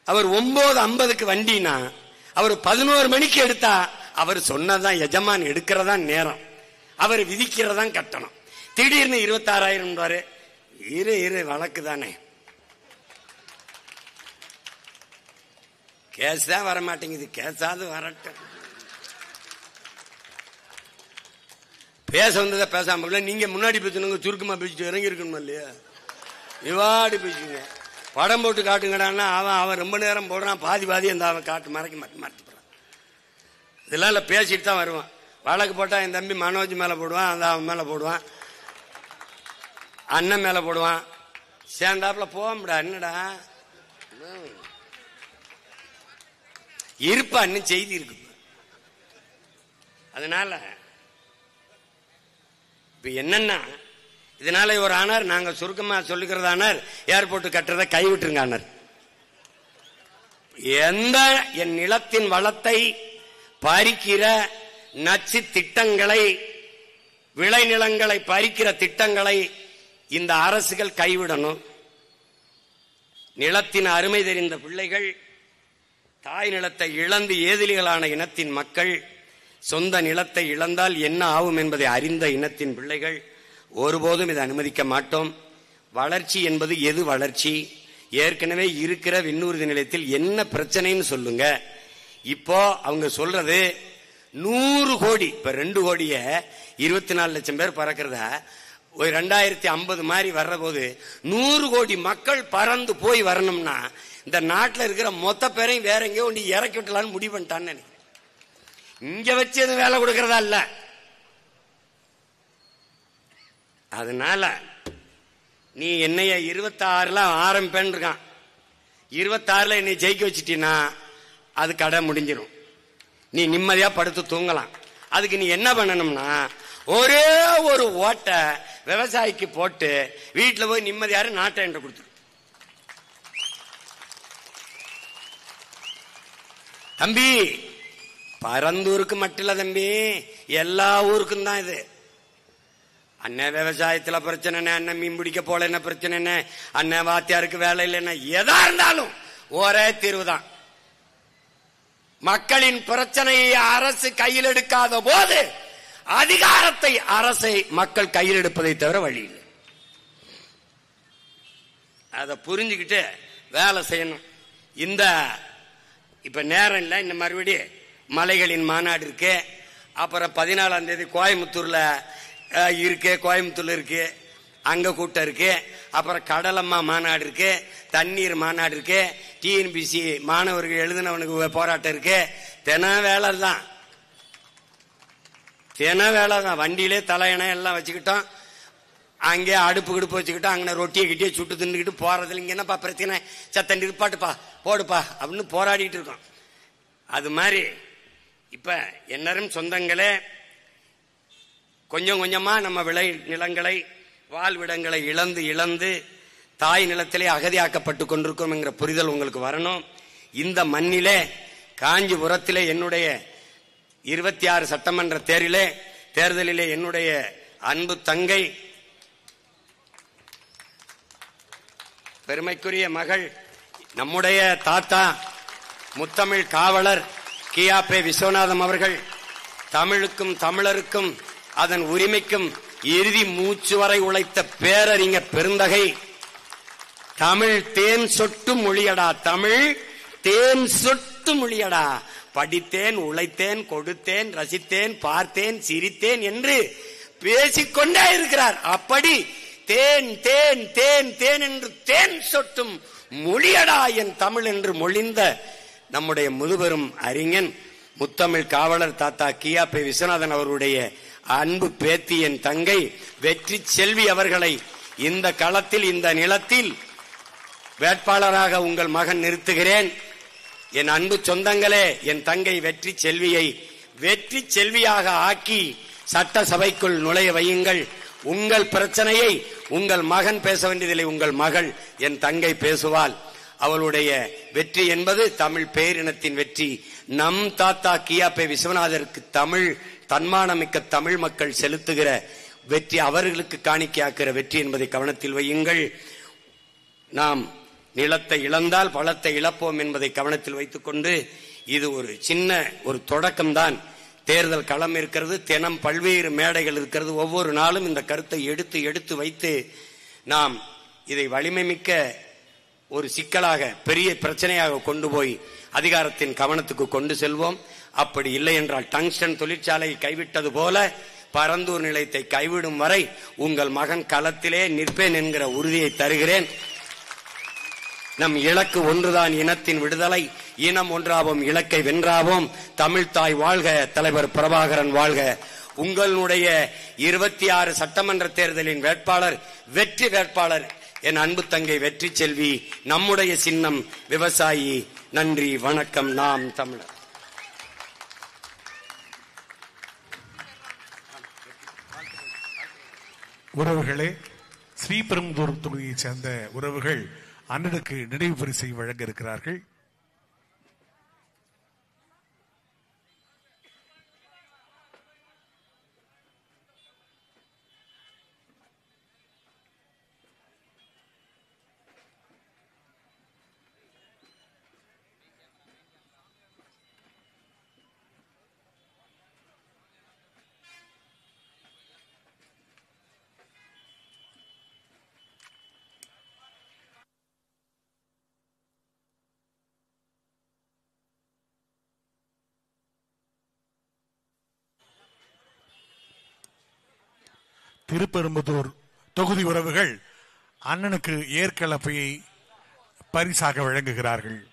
அவர் 9:50க்கு வண்டினா அவர் 11 மணிக்கு எடுத்தா அவர் சொன்னதான் எஜமான் எடுக்கிறதா நேரம், அவர் விதிக்கிறதா கட்டணம். திடீர்னு 26,000 இரு வழக்கு தானே, கேஸ் தான் வர மாட்டேங்குது, கேஸாவது வரட்டும். பேச வந்ததை பேசாம நீங்க முன்னாடி பேசணுங்க, சுருக்கமா பேசிட்டு இறங்கி இருக்கணுமா இல்லையா? இவாடி பேசுங்க, படம் போட்டு காட்டுங்கடான்னா அவன் ரொம்ப நேரம் போடுறான், பாதி அந்த அவன் காட்டு மறைச்சு போறான். இதெல்லாம் இல்ல, பேசிட்டு தான் வருவான். வழக்கு போட்டா என் தம்பி மனோஜ் மேல போடுவான், அந்த அவன் மேல போடுவான், அண்ணன் மேல போடுவான். சேர்ந்தாப்புல போகமுடா, என்னடா இருப்பா, இன்னும் செய்தி இருக்கு. அதனால இப்ப என்னன்னா, இதனால ஒரு ஆனார், நாங்க சுருக்கமா சொல்லுகிறதானார், ஏர்போர்ட் கட்டுறதை கைவிட்டுருங்க ஆனார். எந்த என் நிலத்தின் வளத்தை பறிக்கிற நச்சு திட்டங்களை, விளைநிலங்களை பறிக்கிற திட்டங்களை இந்த அரசுகள் கைவிடணும். நிலத்தின் அருமை தெரிந்த பிள்ளைகள், தாய் நிலத்தை இழந்து ஏதிலிகளான இனத்தின் மக்கள், சொந்த நிலத்தை இழந்தால் என்ன ஆகும் என்பதை அறிந்த இனத்தின் பிள்ளைகள் ஒருபோதும் இதை அனுமதிக்க மாட்டோம். வளர்ச்சி என்பது எது வளர்ச்சி? ஏற்கனவே இருக்கிற விண்ணூர்தி நிலையத்தில் என்ன பிரச்சனைன்னு சொல்லுங்க. இப்போ அவங்க சொல்றது 100 கோடி, இப்ப 2 கோடிய 24 லட்சம் பேர் பறக்கிறத ஒரு 2050 மாதிரி வர்ற போது 100 கோடி மக்கள் பறந்து போய் வரணும்னா இந்த நாட்டில் இருக்கிற மொத்த பேரையும் வேற எங்கேயோ ஒன்று இறக்கி விட்டலான்னு முடிவு பண்ணிட்டான்னு. இங்க வச்சு எதுவும் வேலை கொடுக்கறதா இல்ல. அதனால நீ என்னைய 26ல ஆரம்பிப்பேன்னு இருக்கான், 26ல என்னை ஜெயிக்க வச்சுட்டீன்னா அது கடை முடிஞ்சிடும். நீ நிம்மதியா படுத்து தூங்கலாம். அதுக்கு நீ என்ன பண்ணணும்னா, ஒரே ஒரு ஓட்டை விவசாயிக்கு போட்டு வீட்டுல போய் நிம்மதியாரு நாட்டை என்று கொடுத்துரு. தம்பி, பரந்தூருக்கு மட்டும் இல்ல தம்பி, எல்லா ஊருக்கும் தான் இது. அண்ணன் விவசாயத்துல பிரச்சனை என்ன, அண்ணன் மீன் பிடிக்க போல என்ன பிரச்சனை என்ன, அண்ணன் வாத்தியாருக்கு வேலை இல்லைன்னா, எதா இருந்தாலும் ஒரே தீர்வு தான். மக்களின் பிரச்சனையை அரசு கையில் எடுக்காத போது அதிகாரத்தை அரசை மக்கள் கையில் எடுப்பதை தவிர வழி இல்லை. அதை புரிஞ்சுக்கிட்டு வேலை செய்யணும். இந்த இப்ப நேரம் இல்லை, இந்த மறுபடியும் மலைகளின் மாநாடு இருக்கு. அப்புறம் 14ஆம் தேதி கோயம்புத்தூர்ல இருக்கு, கோயம்புத்தூர்ல இருக்கு, அங்க கூட்டம் இருக்கு. அப்புறம் கடலம்மா மாநாடு இருக்கு, தண்ணீர் மாநாடு இருக்கு, டிஎன்பிசி மாணவர்கள் எழுதினவனுக்கு போராட்டம் இருக்கு. தின வேலை தான், தின வேலை தான். வண்டியிலே தலையணை எல்லாம் வச்சுக்கிட்டோம், அங்கே அடுப்பு கிடுப்பு வச்சுக்கிட்டோம், அங்கே ரொட்டியை கிட்டியே சுட்டு தின்னுக்கிட்டு போறதுல இங்க என்னப்பா பிரச்சனை, சத்த நிற்பாட்டுப்பா போடுப்பா அப்படின்னு போராடிட்டு இருக்கோம். அது மாதிரி இப்ப என்னரும் சொந்தங்களே, கொஞ்சம் கொஞ்சமா நம்ம விளை நிலங்களை, வாழ்விடங்களை இழந்து தாய் நிலத்திலே அகதியாக்கப்பட்டு கொண்டிருக்கோம் என்கிற புரிதல் உங்களுக்கு வரணும். இந்த மண்ணிலே, காஞ்சிபுரத்திலே என்னுடைய 26 சட்டமன்ற தேர்தலிலே என்னுடைய அன்பு தங்கை, பெருமைக்குரிய மகள், நம்முடைய தாத்தா முத்தமிழ் காவலர் கியாபே விஸ்வநாதம் அவர்கள் தமிழுக்கும் தமிழருக்கும் அதன் உரிமைக்கும் இறுதி மூச்சு வரை உழைத்த பேரறிஞர் பெருந்தகை. தமிழ் தேன் சொட்டு மொழியடா, தமிழ் தேன் சொட்டு மொழியடா, படித்தேன், உழைத்தேன், கொடுத்தேன், ரசித்தேன், பார்த்தேன், சிரித்தேன் என்று பேசிக்கொண்டே இருக்கிறார். அப்படி தேன் தேன் தேன் தேன் என்று தேன் சொட்டும் மொழியடா என் தமிழ் என்று மொழிந்த நம்முடைய முதுபெரும் அறிஞன் முத்தமிழ் காவலர் தாத்தா கியாபே விஸ்வநாதன் அவருடைய அன்பு பேத்தி என் தங்கை வெற்றி செல்வி அவர்களை இந்த களத்தில், இந்த நிலத்தில் வேட்பாளராக உங்கள் மகன் நிறுத்துகிறேன். என் அன்பு சொந்தங்களே, என் தங்கை வெற்றி செல்வியை வெற்றி செல்வியாக ஆக்கி சட்டசபைக்குள் நுழைய வையுங்கள். உங்கள் பிரச்சனையை உங்கள் மகன் பேச வேண்டியதில்லை, உங்கள் மகள் என் தங்கை பேசுவாள். அவளுடைய வெற்றி என்பது தமிழ் பேரினத்தின் வெற்றி. நம் தாத்தா கியாபே விஸ்வநாதருக்கு தமிழ் தன்மானமிக்க தமிழ் மக்கள் செலுத்துகிற வெற்றி, அவர்களுக்கு காணிக்கையாக்குற வெற்றி என்பதை கவனத்தில் வையுங்கள். நாம் நிலத்தை இழந்தால் பலத்தை இழப்போம் என்பதை கவனத்தில் வைத்துக் கொண்டு, இது ஒரு சின்ன ஒரு தொடக்கம்தான். தேர்தல் களம் இருக்கிறது, தினம் பல்வேறு மேடைகள் இருக்கிறது. ஒவ்வொரு நாளும் இந்த கருத்தை எடுத்து எடுத்து வைத்து நாம் இதை வலிமை மிக்க ஒரு சிக்கலாக, பெரிய பிரச்சனையாக கொண்டு போய் அதிகாரத்தின் கவனத்துக்கு கொண்டு செல்வோம். அப்படி இல்லை என்றால் டங்ஸ்டன் தொழிற்சாலையை கைவிட்டது போல பரந்தூர் நிலையத்தை கைவிடும் வரை உங்கள் மகன் களத்திலே நிற்பேன் என்கிற உறுதியை தருகிறேன். நம் இலக்கு ஒன்றுதான், இனத்தின் விடுதலை. இனம் ஒன்றாவோம், இலக்கை வென்றாவோம். தமிழ்தாய் வாழ்க, தலைவர் பிரபாகரன் வாழ்க. உங்களுடைய 26 சட்டமன்ற தேர்தலின் வேட்பாளர் வெற்றி வேட்பாளர் என் அன்பு தங்கை வெற்றி செல்வி. நம்முடைய சின்னம் விவசாயி. நன்றி, வணக்கம். நாம் தமிழர். உறவுகளே, ஸ்ரீபெரும்புதூர் தொகுதியைச் சேர்ந்த உறவுகள் அண்ணனுக்கு நினைவு பரிசை வழங்க இருக்கிறார்கள். திருப்பெரும்புதூர் தொகுதி உறவுகள் அண்ணனுக்கு ஏற்கலப்பையை பரிசாக வழங்குகிறார்கள்.